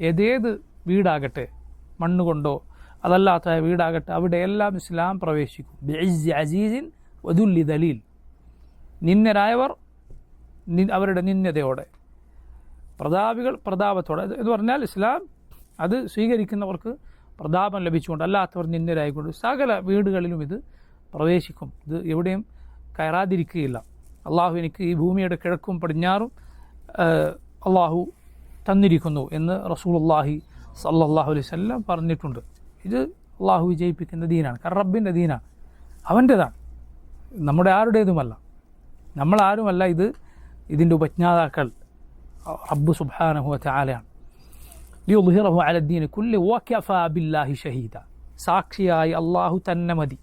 ഏതേത് വീടാകട്ടെ, മണ്ണുകൊണ്ടോ അതല്ലാത്ത വീടാകട്ടെ, അവിടെയെല്ലാം ഇസ്ലാം പ്രവേശിക്കും. ബിഇസ്സി അസീസിൻ വദുല്ലി ദലീൽ, നിന്ദരായവർ അവരുടെ നിന്ദതയോടെ, പ്രതാപികൾ പ്രതാപത്തോടെ എന്ന് പറഞ്ഞാൽ ഇസ്ലാം അത് സ്വീകരിക്കുന്നവർക്ക് പ്രതാപം ലഭിച്ചുകൊണ്ട്, അല്ലാത്തവർ നിന്ദരായിക്കൊണ്ട് സകല വീടുകളിലും ഇത് പ്രവേശിക്കും. ഇത് എവിടെയും കയറാതിരിക്കുകയില്ല. അള്ളാഹു എനിക്ക് ഈ ഭൂമിയുടെ കിഴക്കും പടിഞ്ഞാറും അള്ളാഹു തന്നിരിക്കുന്നു എന്ന് റസൂലുള്ളാഹി സല്ലല്ലാഹു അലൈഹി വസല്ലം പറഞ്ഞിട്ടുണ്ട്. ഇത് അള്ളാഹു വിജയിപ്പിക്കുന്ന ദീനാണ്. കാരണം റബ്ബിൻ്റെ ദീനാണ്, അവൻ്റേതാണ്, നമ്മുടെ ആരുടേതുമല്ല, നമ്മളാരുമല്ല. ഇതിൻ്റെ ഉപജ്ഞാതാക്കൾ റബ്ബ് സുബ്ഹാനഹു വ തആലയാണ്. ലിയുദ്ഹിറഹു അല ദീനി കുല്ലി വകഫാ ബില്ലാഹി ഷഹീദ, സാക്ഷിയായി അള്ളാഹു തന്നെ മതി.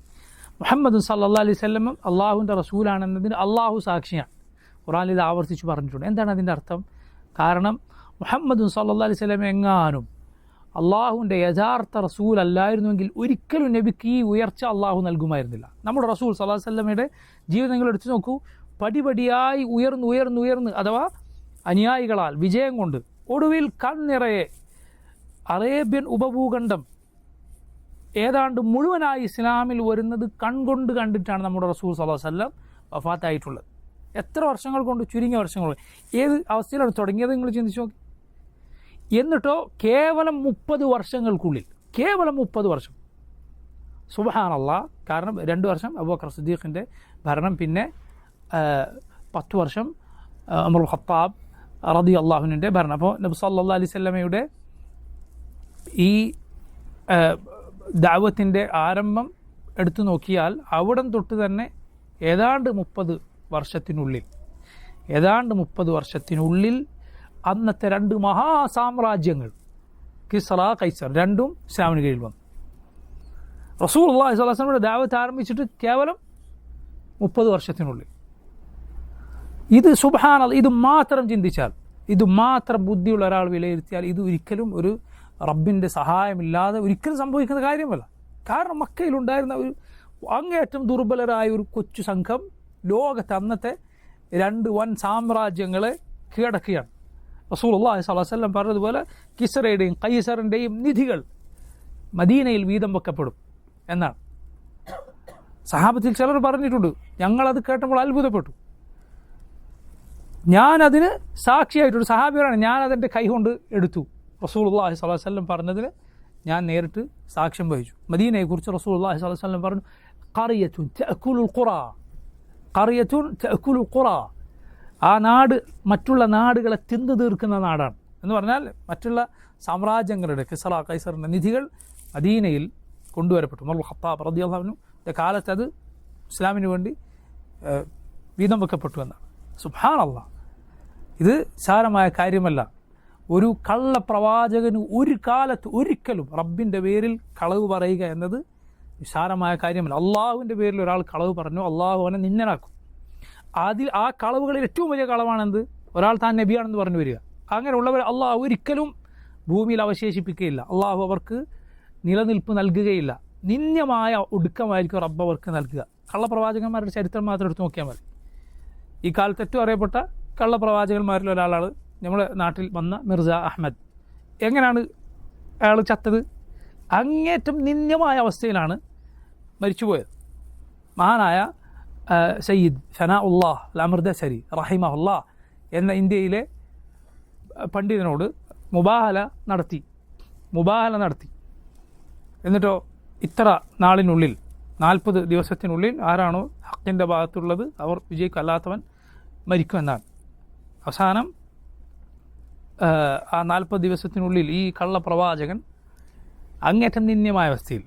മുഹമ്മദ് സല്ലല്ലാഹു അലൈഹി വസല്ലം അള്ളാഹുവിൻ്റെ റസൂലാണെന്നതിന് അള്ളാഹു സാക്ഷിയാണ്. ഖുർആനിൽ ഇത് ആവർത്തിച്ച് പറഞ്ഞിട്ടുണ്ട്. എന്താണ് അതിൻ്റെ അർത്ഥം? കാരണം മുഹമ്മദ് സല്ലല്ലാഹു അലൈഹി വസല്ലം എങ്ങാനും അള്ളാഹുവിൻ്റെ യഥാർത്ഥ റസൂൽ അല്ലായിരുന്നുവെങ്കിൽ ഒരിക്കലും നബിക്ക് ഈ ഉയർച്ച അള്ളാഹു നൽകുമായിരുന്നില്ല. നമ്മുടെ റസൂൽ സല്ലല്ലാഹു അലൈഹി വസല്ലമയുടെ ജീവിതം നിങ്ങൾ എടുത്തു നോക്കൂ. പടിപടിയായി ഉയർന്ന് അഥവാ അനുയായികളാൽ വിജയം കൊണ്ട് ഒടുവിൽ കൺനിറയെ അറേബ്യൻ ഉപഭൂഖണ്ഡം ഏതാണ്ട് മുഴുവനായി ഇസ്ലാമിൽ വരുന്നത് കൺകൊണ്ട് കണ്ടിട്ടാണ് നമ്മുടെ റസൂൽ സല്ലല്ലാഹു അലൈഹി വസല്ലം വഫാത്തായിട്ടുള്ളത്. എത്ര വർഷങ്ങൾ കൊണ്ട്? ചുരുങ്ങിയ വർഷങ്ങൾ. ഏത് അവസ്ഥയിലാണ് തുടങ്ങിയത് നിങ്ങൾ ചിന്തിച്ചു നോക്കി. എന്നിട്ടോ കേവലം 30 വർഷങ്ങൾക്കുള്ളിൽ, കേവലം 30 വർഷം, സുബ്ഹാനല്ലാഹ്. കാരണം 2 വർഷം അബൂബക്കർ സിദ്ദീഖിൻ്റെ ഭരണം, പിന്നെ 10 വർഷം ഉമർ ഖത്താബ് റളിയല്ലാഹു അൻഹുവിൻ്റെ ഭരണം. അപ്പോൾ നബി സല്ലല്ലാഹു അലൈഹി വസല്ലമയുടെ ഈ ദഅവത്തിൻ്റെ ആരംഭം എടുത്തു നോക്കിയാൽ അവിടം തൊട്ട് തന്നെ ഏതാണ്ട് 30 വർഷത്തിനുള്ളിൽ അന്നത്തെ 2 മഹാസാമ്രാജ്യങ്ങൾ കിസ്റ കൈസർ രണ്ടും ഇസ്ലാമിന് കീഴിൽ വന്നു. റസൂലുള്ളാഹി സ്വല്ലല്ലാഹു അലൈഹി വസല്ലമയുടെ ദഅവത്ത് ആരംഭിച്ചിട്ട് കേവലം 30 വർഷത്തിനുള്ളിൽ. ഇത് സുബ്ഹാനല്ലാഹ്, ഇത് മാത്രം ചിന്തിച്ചാൽ, ഇത് മാത്രം ബുദ്ധിയുള്ള ഒരാൾ വിലയിരുത്തിയാൽ ഇത് ഒരിക്കലും ഒരു റബ്ബിൻ്റെ സഹായമില്ലാതെ ഒരിക്കലും സംഭവിക്കുന്ന കാര്യമല്ല. കാരണം മക്കയിലുണ്ടായിരുന്ന ഒരു അങ്ങേയറ്റം ദുർബലരായ ഒരു കൊച്ചു സംഘം ലോകത്തെ അന്നത്തെ 2 വൻ സാമ്രാജ്യങ്ങളെ കീഴടക്കുകയാണ്. റസൂലുള്ളാഹി സ്വല്ലല്ലാഹു അലൈഹി വസല്ലം പറഞ്ഞതുപോലെ കിസ്റയുടെയും കൈസറിൻ്റെയും നിധികൾ മദീനയിൽ വീതം വെക്കപ്പെടും എന്നാണ്. സഹാബത്തിൽ ചിലർ പറഞ്ഞിട്ടുണ്ട്, ഞങ്ങളത് കേട്ടപ്പോൾ അത്ഭുതപ്പെട്ടു. ഞാനതിന് സാക്ഷിയായിട്ടൊരു സഹാബിയാണ്, ഞാനതെൻ്റെ കൈകൊണ്ട് എടുത്തു. റസൂലുള്ളാഹി സ്വല്ലല്ലാഹു അലൈഹി വസല്ലം പറഞ്ഞതിന് ഞാൻ നേരിട്ട് സാക്ഷ്യം വഹിച്ചു. മദീനയെക്കുറിച്ച് റസൂലുള്ളാഹി സ്വല്ലല്ലാഹു അലൈഹി വസല്ലം പറഞ്ഞു, ഖറിയത്തുൻ തഅകുലുൽ ഖുറ, ആ നാട് മറ്റുള്ള നാടുകളെ തിന്നു തീർക്കുന്ന നാടാണ് എന്ന് പറഞ്ഞാൽ മറ്റുള്ള സാമ്രാജ്യങ്ങളുടെ കിസ്റ കൈസറിൻ്റെ നിധികൾ മദീനയിൽ കൊണ്ടുവരപ്പെട്ടു. ഉമർ ഖത്താബ് റളിയല്ലാഹു അൻഹുവിൻ്റെ കാലത്ത് അത് ഇസ്ലാമിന് വേണ്ടി വീതം വെക്കപ്പെട്ടു എന്നാണ്. സുബ്ഹാനല്ലാഹ്, ഇത് സാരമായ കാര്യമല്ല. ഒരു കള്ളപ്രവാചകന് ഒരു കാലത്ത് ഒരിക്കലും റബ്ബിൻ്റെ പേരിൽ കളവ് പറയുക എന്നത് നിസ്സാരമായ കാര്യമല്ല. അള്ളാഹുവിൻ്റെ പേരിൽ ഒരാൾ കളവ് പറഞ്ഞു, അള്ളാഹു അവനെ നിന്ദനാക്കും. ആ കളവുകളിൽ ഏറ്റവും വലിയ കളവാണെന്ത്? ഒരാൾ താൻ നബിയാണെന്ന് പറഞ്ഞു വരിക. അങ്ങനെയുള്ളവർ അള്ളാഹു ഒരിക്കലും ഭൂമിയിൽ അവശേഷിപ്പിക്കുകയില്ല. അള്ളാഹു അവർക്ക് നിലനിൽപ്പ് നൽകുകയില്ല. നിന്ദ്യമായ ഒടുക്കമായിരിക്കും റബ്ബ് അവർക്ക് നൽകുക. കള്ളപ്രവാചകന്മാരുടെ ചരിത്രം മാത്രം എടുത്ത് നോക്കിയാൽ മതി. ഈ കാലത്ത് ഏറ്റവും അറിയപ്പെട്ട കള്ളപ്രവാചകന്മാരിൽ ഒരാളാണ് നമ്മുടെ നാട്ടിൽ വന്ന മിർസ അഹമ്മദ്. എങ്ങനെയാണ് അയാൾ ചത്തത്. അങ്ങേറ്റം നിന്ദ്യമായ അവസ്ഥയിലാണ് മരിച്ചുപോയത്. മഹാനായ സയ്യിദ് സനാഉല്ലാഹ് അൽ-അമർദസരി റഹിമഹുല്ലാഹ് എന്ന ഇന്ത്യയിലെ പണ്ഡിതനോട് മുബാഹല നടത്തി. എന്നിട്ടോ ഇത്ര നാളിനുള്ളിൽ 40 ദിവസത്തിനുള്ളിൽ ആരാണോ ഹക്കിൻ്റെ ഭാഗത്തുള്ളത് അവർ വിജയിക്കും, അല്ലാത്തവൻ മരിക്കുമെന്നാണ്. അവസാനം ആ 40 ദിവസത്തിനുള്ളിൽ ഈ കള്ളപ്രവാചകൻ അങ്ങേറ്റം നിന്ദ്യമായ അവസ്ഥയിൽ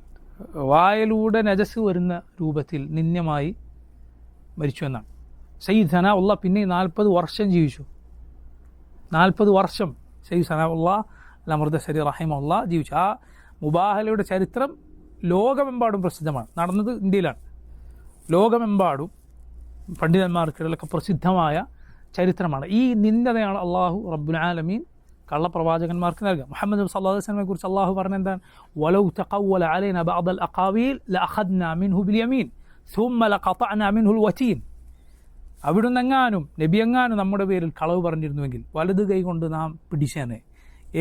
വായിലൂടെ നജസ് വരുന്ന രൂപത്തിൽ നിന്ദ്യമായി മരിച്ചു എന്നാണ്. സയ്യിദ് സനാഉല്ലാഹ് പിന്നെ 40 വർഷം ജീവിച്ചു. 40 വർഷം സയ്യിദ് സനാഉല്ലാഹ് അൽ-അമർദസരി റഹിമഹുല്ലാഹ് ജീവിച്ചു. ആ മുബാഹലയുടെ ചരിത്രം ലോകമെമ്പാടും പ്രസിദ്ധമാണ്. നടന്നത് ഇന്ത്യയിലാണ്. ലോകമെമ്പാടും പണ്ഡിതന്മാർക്കിടയിലൊക്കെ പ്രസിദ്ധമായ ചരിത്രമാണ്. ഈ നിന്ദതയാണ് അള്ളാഹു റബ്ബുൽ ആലമീൻ കള്ളപ്രവാചകന്മാർക്ക് നൽകുക. മുഹമ്മദ് നബി സല്ലല്ലാഹു അലൈഹി വസല്ലമയെ കുറിച്ച് അള്ളാഹു പറഞ്ഞെന്താണ്? വലൗ തഖവ്വല അലൈനാ ബഅദൽ അഖാവീൽ ലഅഖദ്നാ മിൻഹു ബിൽ യമീൻ സുമ്മ ലഖതഅനാ മിൻഹുൽ വതീൻ. അവിടുന്നെങ്ങാനും നബിയെങ്ങാനും നമ്മുടെ പേരിൽ കളവ് പറഞ്ഞിരുന്നുവെങ്കിൽ വലത് കൈ കൊണ്ട് നാം പിടിച്ചേനെ,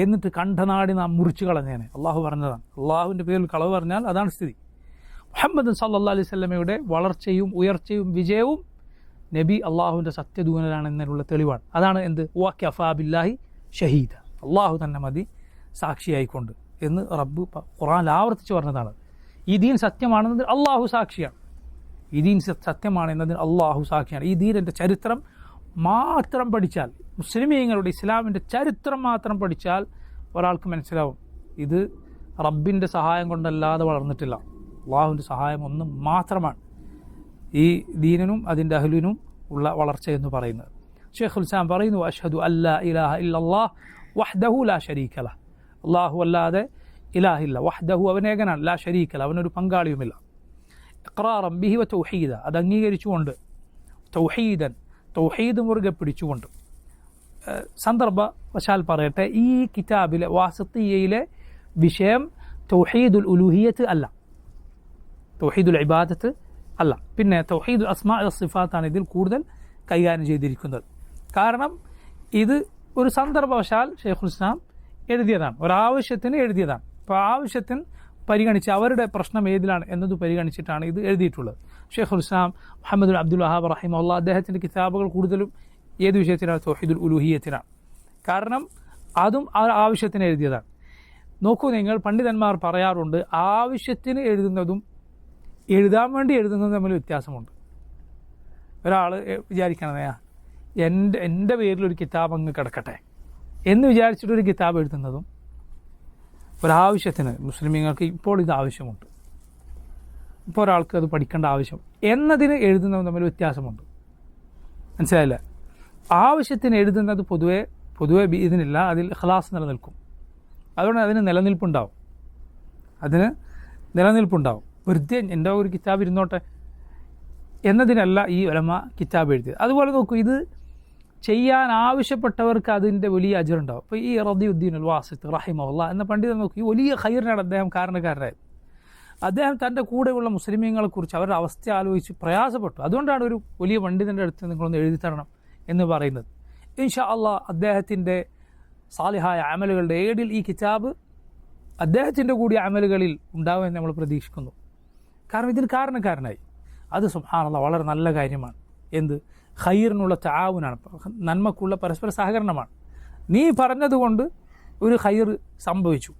എന്നിട്ട് കണ്ഠനാടി നാം മുറിച്ചു കളഞ്ഞേനെ. അള്ളാഹു പറഞ്ഞതാണ്. അള്ളാഹുവിൻ്റെ പേരിൽ കളവ് പറഞ്ഞാൽ അതാണ് സ്ഥിതി. മുഹമ്മദ് സല്ലല്ലാഹു അലൈഹി വസല്ലമയുടെ വളർച്ചയും ഉയർച്ചയും വിജയവും നബി അള്ളാഹുവിൻ്റെ സത്യദൂതനാണെന്നതിനുള്ള തെളിവാണ്. അതാണ് എന്ത്? വകഫാ ബില്ലാഹി ഷഹീദ, അള്ളാഹു തന്നെ മതി സാക്ഷിയായിക്കൊണ്ട് എന്ന് റബ്ബ് ഖുർആനിൽ ആവർത്തിച്ച് പറഞ്ഞതാണ്. ഈ ദീൻ സത്യമാണെന്നതിന് അള്ളാഹു സാക്ഷിയാണ്. ഈ ദീൻ സത്യമാണെന്നതിന് അള്ളാഹു സാക്ഷിയാണ്. ഈ ദീനിൻ്റെ ചരിത്രം മാത്രം പഠിച്ചാൽ, മുസ്ലിമീങ്ങളുടെ ഇസ്ലാമിൻ്റെ ചരിത്രം മാത്രം പഠിച്ചാൽ ഒരാൾക്ക് മനസ്സിലാവും ഇത് റബ്ബിൻ്റെ സഹായം കൊണ്ടല്ലാതെ വളർന്നിട്ടില്ല. അള്ളാഹുവിൻ്റെ സഹായം ഒന്നും മാത്രമാണ് ഈ ദീനിനും അതിൻ്റെ അഹ്ലിനും ഉള്ള വളർച്ച എന്ന് പറയുന്നത്. ഷെയ്ഖുൽ ഇസ്ലാം പറയുന്നു, അഷ്ഹദു അല്ലാ ഇലാഹ ഇല്ലല്ലാഹ് വഹ്ദഹു ലാ ശരീക ലഹ്. അള്ളാഹു അല്ലാതെ ഇലാഹില്ല. വഹ്ദഹു അവനേകനാണ്, ലാ ശരീക ലഹ് അവനൊരു പങ്കാളിയുമില്ല. ഇഖ്റാറൻ ബിഹി വ തൗഹീദ അത് അംഗീകരിച്ചുകൊണ്ട്, തൗഹീദ് മുറുകെ പിടിച്ചുകൊണ്ട്. സന്ദർഭവശാൽ പറയട്ടെ, ഈ കിതാബിലെ വാസിത്തിയയിലെ വിഷയം തൗഹീദുൽ ഉലൂഹിയ്യത്ത് അല്ല, തൗഹീദുൽ ഇബാദത്ത് അല്ല. പിന്നെ തൗഹീദുൽ അസ്മാ സിഫാത്താണ് ഇതിൽ കൂടുതൽ കൈകാര്യം ചെയ്തിരിക്കുന്നത്. കാരണം ഇത് ഒരു സന്ദർഭവശാൽ ഷെയ്ഖുൽ ഇസ്ലാം എഴുതിയതാണ്, ഒരാവശ്യത്തിന് എഴുതിയതാണ്. അപ്പോൾ ആവശ്യത്തിന് പരിഗണിച്ച് അവരുടെ പ്രശ്നം ഏതിലാണ് എന്നത് പരിഗണിച്ചിട്ടാണ് ഇത് എഴുതിയിട്ടുള്ളത്. ഷെയ്ഖുൽ ഇസ്ലാം മുഹമ്മദ് അബ്ദുൽ വഹാബ് റഹിമഹുല്ലാഹ് അദ്ദേഹത്തിൻ്റെ കിതാബുകൾ കൂടുതലും ഏത് വിഷയത്തിനാണ്? തൗഹീദുൽ ഉലൂഹിയ്യത്തിനാണ്. കാരണം അതും ആ ആവശ്യത്തിന് എഴുതിയതാണ്. നോക്കൂ നിങ്ങൾ, പണ്ഡിതന്മാർ പറയാറുണ്ട് ആവശ്യത്തിന് എഴുതുന്നതും എഴുതാൻ വേണ്ടി എഴുതുന്നതും തമ്മിൽ വ്യത്യാസമുണ്ട്. ഒരാൾ വിചാരിക്കണമേ എൻ്റെ പേരിലൊരു കിതാബ് അങ്ങ് കിടക്കട്ടെ എന്ന് വിചാരിച്ചിട്ടൊരു കിതാബ് എഴുതുന്നതും ഒരാവശ്യത്തിന് മുസ്ലിമീങ്ങൾക്ക് ഇപ്പോൾ ഇത് ആവശ്യമുണ്ട്, ഇപ്പോൾ ഒരാൾക്ക് അത് പഠിക്കേണ്ട ആവശ്യം എന്നതിന് എഴുതുന്നതും തമ്മിൽ വ്യത്യാസമുണ്ട്. മനസ്സിലായില്ല? ആവശ്യത്തിന് എഴുതുന്നത് പൊതുവെ ഇതിനില്ല, അതിൽ ഇഖ്ലാസ് നിലനിൽക്കും. അതുകൊണ്ട് അതിന് നിലനിൽപ്പുണ്ടാവും. വെറുതെ എൻ്റെ ഒരു കിതാബ് ഇരുന്നോട്ടെ എന്നതിനല്ല ഈ ഉലമ കിതാബ് എഴുതിയത്. അതുപോലെ നോക്കൂ, ഇത് ചെയ്യാൻ ആവശ്യപ്പെട്ടവർക്ക് അതിൻ്റെ വലിയ അജ്റുണ്ടാവും. അപ്പോൾ ഈ റദിയുദ്ദീൻ അൽ വാസിത്ത് റഹിമഹുല്ലാഹ് എന്ന പണ്ഡിതൻ നോക്കൂ, ഈ വലിയ ഖൈറിനാണ് അദ്ദേഹം കാരണക്കാരനായത്. അദ്ദേഹം തൻ്റെ കൂടെയുള്ള മുസ്ലിമീങ്ങളെക്കുറിച്ച് അവരുടെ അവസ്ഥ ആലോചിച്ച് പ്രയാസപ്പെട്ടു. അതുകൊണ്ടാണ് ഒരു വലിയ പണ്ഡിതൻ്റെ അടുത്ത് നിങ്ങളൊന്ന് എഴുതി തരണം എന്ന് പറയുന്നത്. ഇൻഷാ അള്ളാഹ് അദ്ദേഹത്തിൻ്റെ സാലിഹായ അമലുകളുടെ ഏടിൽ ഈ കിതാബ് അദ്ദേഹത്തിൻ്റെ കൂടി അമലുകളിൽ ഉണ്ടാവുമെന്ന് നമ്മൾ പ്രതീക്ഷിക്കുന്നു. കാരണം ഇതിന് കാരണക്കാരനായി. അത് സുബ്ഹാനല്ലാഹ് വളരെ നല്ല കാര്യമാണ്. എന്ത്? ഖൈറിനുള്ള തആവുനാണ്, നന്മക്കുള്ള പരസ്പര സഹകരണമാണ്. നീ പറഞ്ഞതുകൊണ്ട് ഒരു ഖൈർ സംഭവിച്ചു,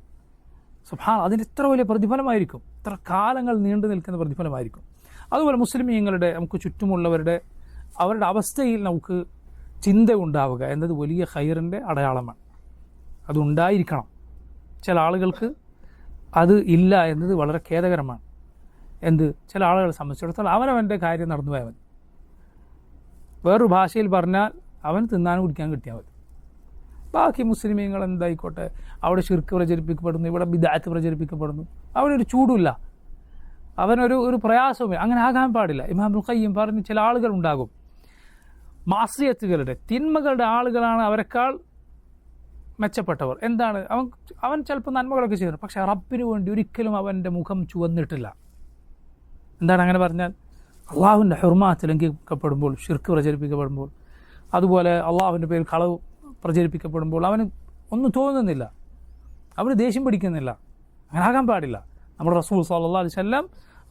സുബ്ഹാനല്ലാഹ്, അതിന് എത്ര വലിയ പ്രതിഫലമായിരിക്കും, എത്ര കാലങ്ങൾ നീണ്ടു നിൽക്കുന്ന പ്രതിഫലമായിരിക്കും. അതുപോലെ മുസ്ലിമീങ്ങളുടെ നമുക്ക് ചുറ്റുമുള്ളവരുടെ അവരുടെ അവസ്ഥയിൽ നമുക്ക് ചിന്ത ഉണ്ടാവുക എന്നത് വലിയ ഖൈറിൻ്റെ അടയാളമാണ്. അതുണ്ടായിരിക്കണം. ചില ആളുകൾക്ക് അത് ഇല്ല എന്നത് വളരെ ഖേദകരമാണ്. ചില ആളുകളെ സംബന്ധിച്ചിടത്തോളം അവനവൻ്റെ കാര്യം നടന്നു പോയാൽ മതി. വേറൊരു ഭാഷയിൽ പറഞ്ഞാൽ അവൻ തിന്നാനും കുടിക്കാൻ കിട്ടിയാൽ മതി. ബാക്കി മുസ്ലിമീങ്ങൾ എന്തായിക്കോട്ടെ, അവിടെ ശിർക്ക് പ്രചരിപ്പിക്കപ്പെടുന്നു, ഇവിടെ ബിദ്അത്ത് പ്രചരിപ്പിക്കപ്പെടുന്നു, അവനൊരു ചൂടുമില്ല, അവനൊരു പ്രയാസവുമില്ല. അങ്ങനെ ആകാൻ പാടില്ല. ഇമാം ഇബ്നുൽ ഖയ്യിം പറഞ്ഞ് ചില ആളുകൾ ഉണ്ടാകും, മാസിയത്തുകളുടെ തിന്മകളുടെ ആളുകളാണ് അവരെക്കാൾ മെച്ചപ്പെട്ടവർ. അവൻ ചിലപ്പോൾ നന്മകളൊക്കെ ചെയ്യുന്നു, പക്ഷേ റബ്ബിന് വേണ്ടി ഒരിക്കലും അവൻ്റെ മുഖം ചുവന്നിട്ടില്ല. അങ്ങനെ പറഞ്ഞാൽ അള്ളാഹുവിൻ്റെ ഹുർമാത്ത് ലംഘിക്കപ്പെടുമ്പോൾ, ശിർക്ക് പ്രചരിപ്പിക്കപ്പെടുമ്പോൾ, അതുപോലെ അള്ളാഹുവിൻ്റെ പേരിൽ കളവ് പ്രചരിപ്പിക്കപ്പെടുമ്പോൾ അവന് ഒന്നും തോന്നുന്നില്ല. അവർ ദേഷ്യം പിടിക്കുന്നില്ല. അങ്ങനെ ആകാൻ പാടില്ല. നമ്മുടെ റസൂൽ സല്ലല്ലാഹു അലൈഹി വസല്ലം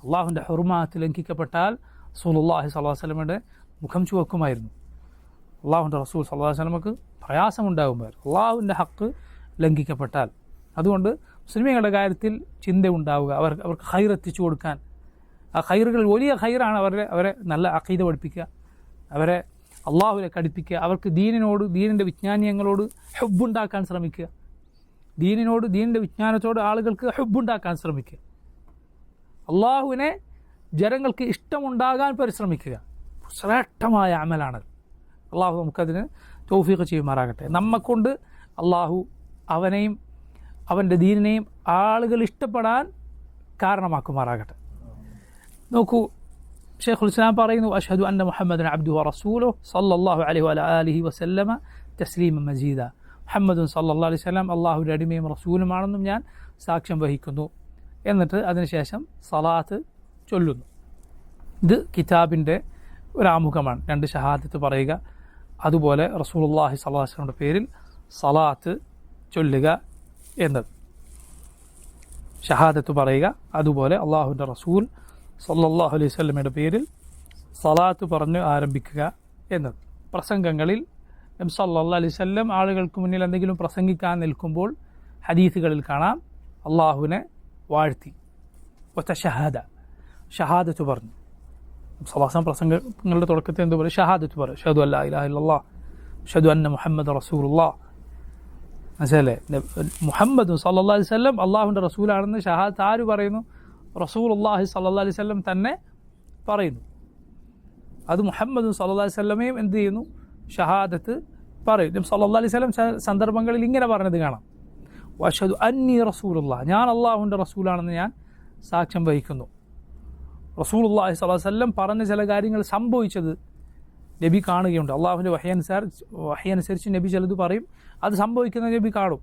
അള്ളാഹുവിൻ്റെ ഹുർമാത്ത് ലംഘിക്കപ്പെട്ടാൽ റസൂലുള്ളാഹി സ്വല്ലല്ലാഹു അലൈഹി വസല്ലമയുടെ മുഖം ചുവക്കുമായിരുന്നു. അള്ളാഹുവിൻ്റെ റസൂൽ സല്ലല്ലാഹു അലൈഹി വസല്ലമക്ക് പ്രയാസമുണ്ടാകുമായിരുന്നു അള്ളാഹുവിൻ്റെ ഹക്ക് ലംഘിക്കപ്പെട്ടാൽ. അതുകൊണ്ട് മുസ്ലിമീങ്ങളുടെ കാര്യത്തിൽ ചിന്ത ഉണ്ടാവുക, അവർക്ക് ഖൈർ എത്തിച്ചു കൊടുക്കാൻ. ആ ഖൈറുകൾ വലിയ ഖൈറാണ്. അവരെ നല്ല അഖീദ പഠിപ്പിക്കുക, അവരെ അള്ളാഹുവിനെ കടിപ്പിക്കുക, അവർക്ക് ദീനിൻ്റെ വിജ്ഞാനങ്ങളോട് ഹുബ്ബുണ്ടാക്കാൻ ശ്രമിക്കുക, ദീനിൻ്റെ വിജ്ഞാനത്തോട് ആളുകൾക്ക് ഹുബ്ബുണ്ടാക്കാൻ ശ്രമിക്കുക, അള്ളാഹുവിനെ ജനങ്ങൾക്ക് ഇഷ്ടമുണ്ടാകാൻ പരിശ്രമിക്കുക. ശ്രേഷ്ഠമായ അമലാണ്. അള്ളാഹു നമുക്കതിന് തൗഫീഖ് ചെയ്യുമാറാകട്ടെ. നമ്മെക്കൊണ്ട് അള്ളാഹു അവനെയും അവൻ്റെ ദീനിനെയും ആളുകൾ ഇഷ്ടപ്പെടാൻ കാരണമാക്കുമാറാകട്ടെ. നോക്കൂ, ഷെയ്ഖുൽ ഇസ്ലാം പറയുന്നു, അഷ്ഹദു അന്ന മുഹമ്മദൻ അബ്ദുഹു വറസൂലുഹു സല്ലല്ലാഹു അലൈഹി വഅല ആലിഹി വസല്ലമ തസ്ലീമൻ മജീദ. മുഹമ്മദുൻ സല്ലല്ലാഹു അലൈഹി വസല്ലം അള്ളാഹുവിൻ്റെ അടിമയും റസൂലുമാണെന്നും ഞാൻ സാക്ഷ്യം വഹിക്കുന്നു. എന്നിട്ട് അതിനുശേഷം സലാത്ത് ചൊല്ലുന്നു. ഇത് കിതാബിൻ്റെ ഒരാമുഖമാണ്. 2 ഷഹാദത്ത് പറയുക, അതുപോലെ റസൂലുള്ളാഹി സ്വല്ലല്ലാഹു അലൈഹി വസല്ലമയുടെ പേരിൽ സലാത്ത് ചൊല്ലുക എന്നത്. ഷഹാദത്ത് പറയുക, അതുപോലെ അള്ളാഹുവിൻ്റെ റസൂൽ സല്ലല്ലാഹു അലൈഹി വസല്ലമയുടെ പേരിൽ സലാത്ത് പറഞ്ഞ് ആരംഭിക്കുക എന്നത്. പ്രസംഗങ്ങളിൽ നബി സല്ലല്ലാഹു അലൈഹി വസല്ലം ആളുകൾക്ക് മുന്നിൽ എന്തെങ്കിലും പ്രസംഗിക്കാൻ നിൽക്കുമ്പോൾ ഹദീസുകളിൽ കാണാം അള്ളാഹുവിനെ വാഴ്ത്തി ഷഹാദത്ത് പറഞ്ഞു. സലാസം പ്രസംഗങ്ങളുടെ തുടക്കത്തിൽ എന്താ പറയുക? ഷഹാദത്ത് പറയും. അഷ്ഹദു അല്ലാ ഇലാഹ ഇല്ലല്ലാഹ് അഷ്ഹദു അന്ന മുഹമ്മദ് റസൂലുള്ളാഹ്. മനസ്സിലല്ലേ? മുഹമ്മദ് സല്ലല്ലാഹു അലൈഹി വസല്ലം അള്ളാഹുവിൻ്റെ റസൂലാണെന്ന് ഷഹാദത്ത് ആര് പറയുന്നു? റസൂലുള്ളാഹി സല്ലല്ലാഹു അലൈഹി വസല്ലം തന്നെ പറയുന്നു. അത് മുഹമ്മദ് സല്ലല്ലാഹു അലൈഹി വസല്ലമയും എന്ത് ചെയ്യുന്നു? ഷഹാദത്ത് പറയും. നബി സല്ലല്ലാഹു അലൈഹി വസല്ലം സന്ദർഭങ്ങളിൽ ഇങ്ങനെ പറഞ്ഞത് കാണാം, വഅഷ്ഹദു അന്നി റസൂലുള്ളാഹ്, ഞാൻ അള്ളാഹുവിൻ്റെ റസൂലാണെന്ന് ഞാൻ സാക്ഷ്യം വഹിക്കുന്നു. റസൂലുള്ളാഹി സ്വല്ലല്ലാഹു അലൈഹി വസല്ലം പറഞ്ഞ ചില കാര്യങ്ങൾ സംഭവിച്ചത് നബി കാണുകയുണ്ട്. അള്ളാഹുവിൻ്റെ വഹയനുസരിച്ച് നബി ചിലത് പറയും, അത് സംഭവിക്കുന്ന നബി കാണും.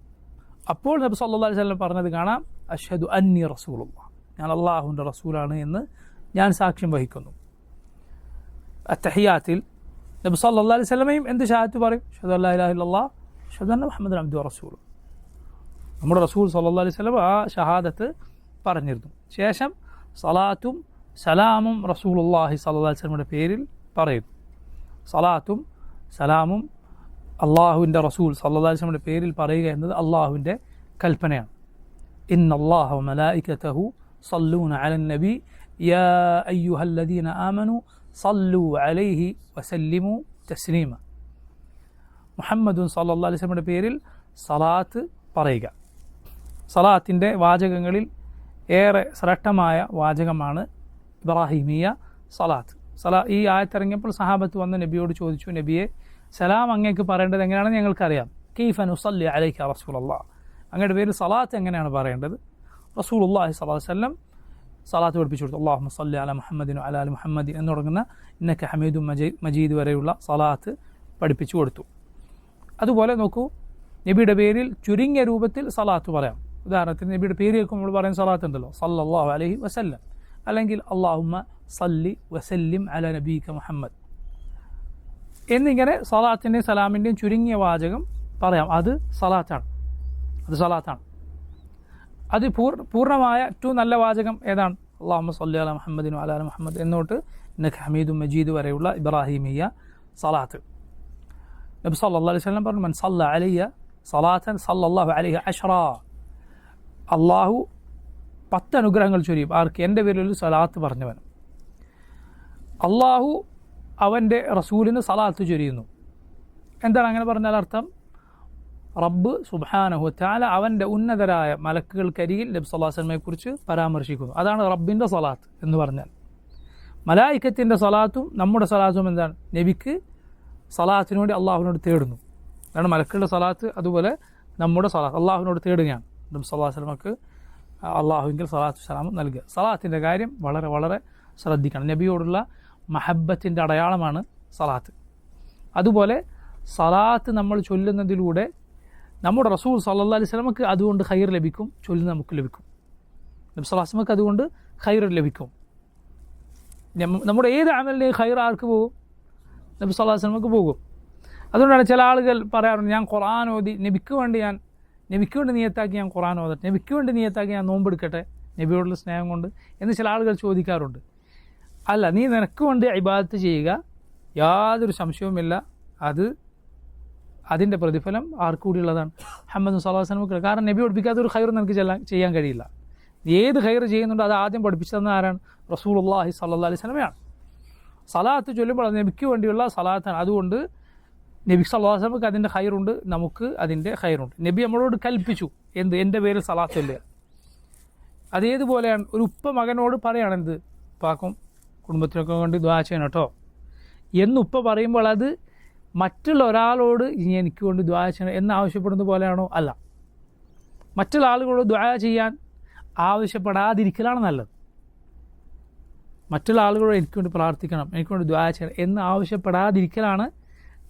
അപ്പോൾ നബി സല്ലല്ലാഹു അലൈഹി വസല്ലം പറഞ്ഞത് കാണാം, അഷ്ഹദു അന്നി റസൂലുള്ളാഹ്, ഞാൻ അള്ളാഹുവിൻ്റെ റസൂലാണ് എന്ന് ഞാൻ സാക്ഷ്യം വഹിക്കുന്നു. അത്തഹിയാത്തിൽ നബി സല്ലല്ലാഹു അലൈഹി വസല്ലമയും എന്ത് ഷഹാദത്ത് പറയും? അഷ്ഹദു അല്ലാ ഇലാഹ ഇല്ലല്ലാഹ് അഷ്ഹദു അന്ന മുഹമ്മദൻ അബ്ദുഹു വറസൂലുഹു. നമ്മുടെ റസൂൽ സല്ലല്ലാഹു അലൈഹി വസല്ലം ആ ഷഹാദത്ത് പറഞ്ഞിരുന്നു. ശേഷം സലാത്തും സലാമും റസൂലുള്ളാഹി സല്ലല്ലാഹു അലൈഹി വസല്ലമയുടെ പേരിൽ പറയുന്നു. സലാത്തും സലാമും അള്ളാഹുവിൻ്റെ റസൂൽ സല്ലല്ലാഹു അലൈഹി വസല്ലമയുടെ പേരിൽ പറയുക എന്നത് അള്ളാഹുവിൻ്റെ കൽപ്പനയാണ്. ഇന്നല്ലാഹ വമലായികതഹു സല്ലൂന അലൻ നബി യാ അയ്യുഹല്ലദീന ആമനു സല്ലു അലൈഹി വസല്ലിമു തസ്ലീമ. മുഹമ്മദുൻ സല്ലല്ലാഹു അലൈഹി വസല്ലമയുടെ പേരിൽ സലാത്ത് പറയുക. സലാത്തിൻ്റെ വാചകങ്ങളിൽ ഏറെ ശ്രേഷ്ഠമായ വാചകമാണ് ഇബ്രാഹിമിയ സലാത്ത്. ഈ ആയത്തിറങ്ങിയപ്പോൾ സഹാബത്ത് വന്ന് നബിയോട് ചോദിച്ചു, നബിയെ, സലാം അങ്ങേക്ക് പറയേണ്ടത് എങ്ങനെയാണെന്ന് ഞങ്ങൾക്കറിയാം. കൈഫ നുസല്ലി അലൈക റസൂലല്ലാഹ്, അങ്ങയുടെ പേരിൽ സലാത്ത് എങ്ങനെയാണ് പറയേണ്ടത്? റസൂലുള്ളാഹി സ്വല്ലല്ലാഹു അലൈഹി വസല്ലം സലാത്ത് പഠിപ്പിച്ചു കൊടുത്തു. അല്ലാഹുമ്മ സല്ലി അലാ മുഹമ്മദിൻ വഅലാ ആലി മുഹമ്മദിൻ എന്ന് തുടങ്ങുന്ന ഇന്നക ഹമീദും മജീദ് വരെയുള്ള സലാത്ത് പഠിപ്പിച്ചു കൊടുത്തു. അതുപോലെ നോക്കൂ, നബിയുടെ പേരിൽ ചുരുങ്ങിയ രൂപത്തിൽ സലാത്ത് പറയാം. ഉദാഹരണത്തിന് നബിയുടെ പേര് കേൾക്കുമ്പോൾ നമ്മൾ പറയുന്ന സലാത്ത് ഉണ്ടല്ലോ, സല്ലല്ലാഹു അലൈഹി വസല്ലം, അല്ലെങ്കിൽ അല്ലാഹുമ്മ സല്ലി വസല്ലിം അലാ നബീക മുഹമ്മദ് എന്നിങ്ങനെ സലാത്തിൻ്റെയും സലാമിൻ്റെയും ചുരുങ്ങിയ വാചകം പറയാം. അത് സലാത്താണ്. അത് പൂർണ്ണമായ ഏറ്റവും നല്ല വാചകം ഏതാണ്? അല്ലാഹുമ്മ സല്ലി അലാ മുഹമ്മദിൻ വഅലാ ആലി മുഹമ്മദ് എന്നോട്ട് ഇന്നക ഹമീദും മജീദ് വരെയുള്ള ഇബ്രാഹിമിയ സലാത്ത്. നബി സല്ലല്ലാഹു അലൈഹി വസല്ലം പറഞ്ഞു, മൻ സല്ല അലയ്യ സലാത്തൻ സല്ലല്ലാഹു അലൈഹി അശ്റാ, അള്ളാഹു 10 അനുഗ്രഹങ്ങൾ ചൊരിയും ആർക്ക്? എൻ്റെ പേരിൽ സലാത്ത് പറഞ്ഞവൻ. അള്ളാഹു അവൻ്റെ റസൂലിന് സലാത്ത് ചൊരിയുന്നു. എന്താണ് അങ്ങനെ പറഞ്ഞാൽ അർത്ഥം? റബ്ബ് സുബ്ഹാനഹു വതആല അവൻ്റെ ഉന്നതരായ മലക്കുകൾക്കരികിൽ നബി സല്ലല്ലാഹു അലൈഹി വസല്ലമയെക്കുറിച്ച് പരാമർശിക്കുന്നു. അതാണ് റബ്ബിൻ്റെ സലാത്ത് എന്ന് പറഞ്ഞാൽ. മലായിക്കത്തിൻ്റെ സലാത്തും നമ്മുടെ സലാത്തും എന്താണ്? നബിക്ക് സലാത്തിനു വേണ്ടി അള്ളാഹുവിനോട് തേടുന്നു. അതാണ് മലക്കുകളുടെ സലാത്ത്. അതുപോലെ നമ്മുടെ സലാത്ത് അള്ളാഹുവിനോട് തേടുകയാണ്. നബി സല്ലല്ലാഹു അലൈഹി വസല്ലമക്ക് അള്ളാഹുവിൽ സലാത്തു സലാം നൽകുക. സലാത്തിൻ്റെ കാര്യം വളരെ വളരെ ശ്രദ്ധിക്കണം. നബിയോടുള്ള മഹബത്തിൻ്റെ അടയാളമാണ് സലാത്ത്. അതുപോലെ സലാത്ത് നമ്മൾ ചൊല്ലുന്നതിലൂടെ നമ്മുടെ റസൂൽ സല്ലല്ലാഹു അലൈഹി വസല്ലമക്ക് അതുകൊണ്ട് ഖൈർ ലഭിക്കും, ചൊല്ലുന്ന നമുക്ക് ലഭിക്കും. നബി സല്ലല്ലാഹു അലൈഹി വസല്ലമക്ക് അതുകൊണ്ട് ഖൈർ ലഭിക്കും. നമ്മുടെ ഏത് അമലിൻ്റെയും ഖൈർ ആർക്ക് പോകും? നബി സല്ലല്ലാഹു അലൈഹി വസല്ലമക്ക് പോകും. അതുകൊണ്ടാണ് ചില ആളുകൾ പറയാറുണ്ട്, ഞാൻ ഖുർആൻ ഓതി നബിക്ക് വേണ്ടി ഞാൻ നബിക്ക് വേണ്ടി നിയത്താക്കി ഞാൻ ഖുർആൻ ഓതട്ടെ, നബിക്ക് വേണ്ടി നിയത്താക്കി ഞാൻ നോമ്പെടുക്കട്ടെ നബിയോടുള്ള സ്നേഹം കൊണ്ട് എന്ന് ചില ആളുകൾ ചോദിക്കാറുണ്ട്. അല്ല, നീ നിനക്ക് വേണ്ടി ഇബാദത്ത് ചെയ്യുക, യാതൊരു സംശയവുമില്ല, അതിൻ്റെ പ്രതിഫലം ആർക്കൂടിയുള്ളതാണ്. മുഹമ്മദ് സ്വല്ലല്ലാഹു അലൈഹി വസല്ലം. കാരണം നബി പഠിപ്പിക്കാത്ത ഒരു ഖൈർ നിനക്ക് ചെയ്യാൻ കഴിയില്ല. ഏത് ഖൈർ ചെയ്യുന്നുണ്ടോ അത് ആദ്യം പഠിപ്പിച്ചു തന്ന ആരാണ്? റസൂലുള്ളാഹി സ്വല്ലല്ലാഹു അലൈഹി വസല്ലമയാണ്. സലാത്ത് ചൊല്ലുമ്പോൾ അത് നബിക്ക് വേണ്ടിയുള്ള സലാത്താണ്. അതുകൊണ്ട് നബി സ്വല്ലല്ലാഹു അലൈഹി വസല്ലമക്ക് അതിൻ്റെ ഖൈറുണ്ട്, നമുക്ക് അതിൻ്റെ ഖൈറുണ്ട്. നബി നമ്മളോട് കൽപ്പിച്ചു എൻ്റെ പേരിൽ സലാത്ത് ചൊല്ലുക. അതേതുപോലെയാണ് ഒരു ഉപ്പ മകനോട് പറയുകയാണെന്ത്, ഉപ്പാക്കും കുടുംബത്തിനൊക്കെ വേണ്ടി ദുആ ചെയ്യണം കേട്ടോ എന്ന് ഉപ്പ പറയുമ്പോൾ അത് മറ്റുള്ള ഒരാളോട് ഇനി എനിക്ക് വേണ്ടി ദുആ ചെയ്യണം എന്ന് ആവശ്യപ്പെടുന്ന പോലെയാണോ? അല്ല. മറ്റുള്ള ആളുകളോട് ദുആ ചെയ്യാൻ ആവശ്യപ്പെടാതിരിക്കലാണ് നല്ലത്. മറ്റുള്ള ആളുകളോട് എനിക്ക് വേണ്ടി പ്രാർത്ഥിക്കണം, എനിക്ക് വേണ്ടി ദുആ ചെയ്യണം എന്ന് ആവശ്യപ്പെടാതിരിക്കലാണ്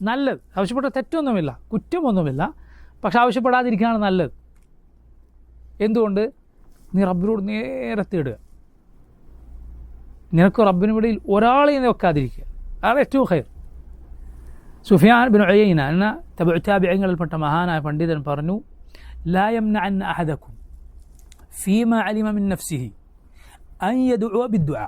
നല്ലത്. ആവശ്യപ്പെട്ട തെറ്റൊന്നുമില്ല, കുറ്റമൊന്നുമില്ല, പക്ഷെ ആവശ്യപ്പെടാതിരിക്കുകയാണ് നല്ലത്. എന്തുകൊണ്ട്? നീ റബ്ബിനോട് നേരത്തെ ഇടുക. നിനക്ക് റബ്ബിനുമിടയിൽ ഒരാളെയും വെക്കാതിരിക്കുക, അതാണ് ഏറ്റവും ഖൈർ. സുഫിയാൻ ബിൻ ഉയൈന എന്ന താബിഈങ്ങളിൽപ്പെട്ട മഹാനായ പണ്ഡിതൻ പറഞ്ഞു, ലാ യംനഅന്ന അഹദകും ഫീമാ അലിമ മിൻ നഫ്സിഹി അൻ യദ്ഉ ബിദ്ദുആ.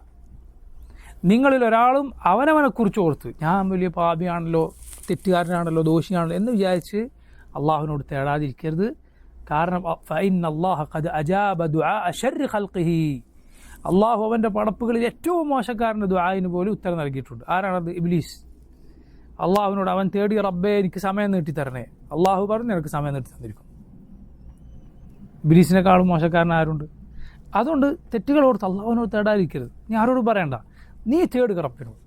നിങ്ങളിൽ ഒരാളും അവനവനെക്കുറിച്ച് ഓർത്ത് ഞാൻ വലിയ പാപിയാണല്ലോ, തെറ്റുകാരനാണല്ലോ, ദോഷിയാണല്ലോ എന്ന് വിചാരിച്ച് അള്ളാഹുവിനോട് തേടാതിരിക്കരുത്. കാരണം ഫഇന്ന അല്ലാഹ ഖദ് അജാബ ദുആഅ ശർരി ഖൽഖിഹി. അള്ളാഹു അവൻ്റെ പടപ്പുകളിൽ ഏറ്റവും മോശക്കാരൻ്റെ ദുആഇന് പോലും ഉത്തരം നൽകിയിട്ടുണ്ട്. ആരാണത്? ഇബ്ലീസ്. അള്ളാഹുവിനോട് അവൻ തേടി, റബ്ബേ എനിക്ക് സമയം നീട്ടിത്തരണേ. അള്ളാഹു പറഞ്ഞു നിനക്ക് സമയം നീട്ടി തന്നിരിക്കും. ഇബ്ലീസിനെക്കാളും മോശക്കാരൻ ആരുണ്ട്? അതുകൊണ്ട് തെറ്റുകൾ ഓർത്ത് അള്ളാഹുവിനോട് തേടാതിരിക്കരുത്. നീ ആരോടും പറയണ്ട, നീ തേടുക റബ്ബിനോട്,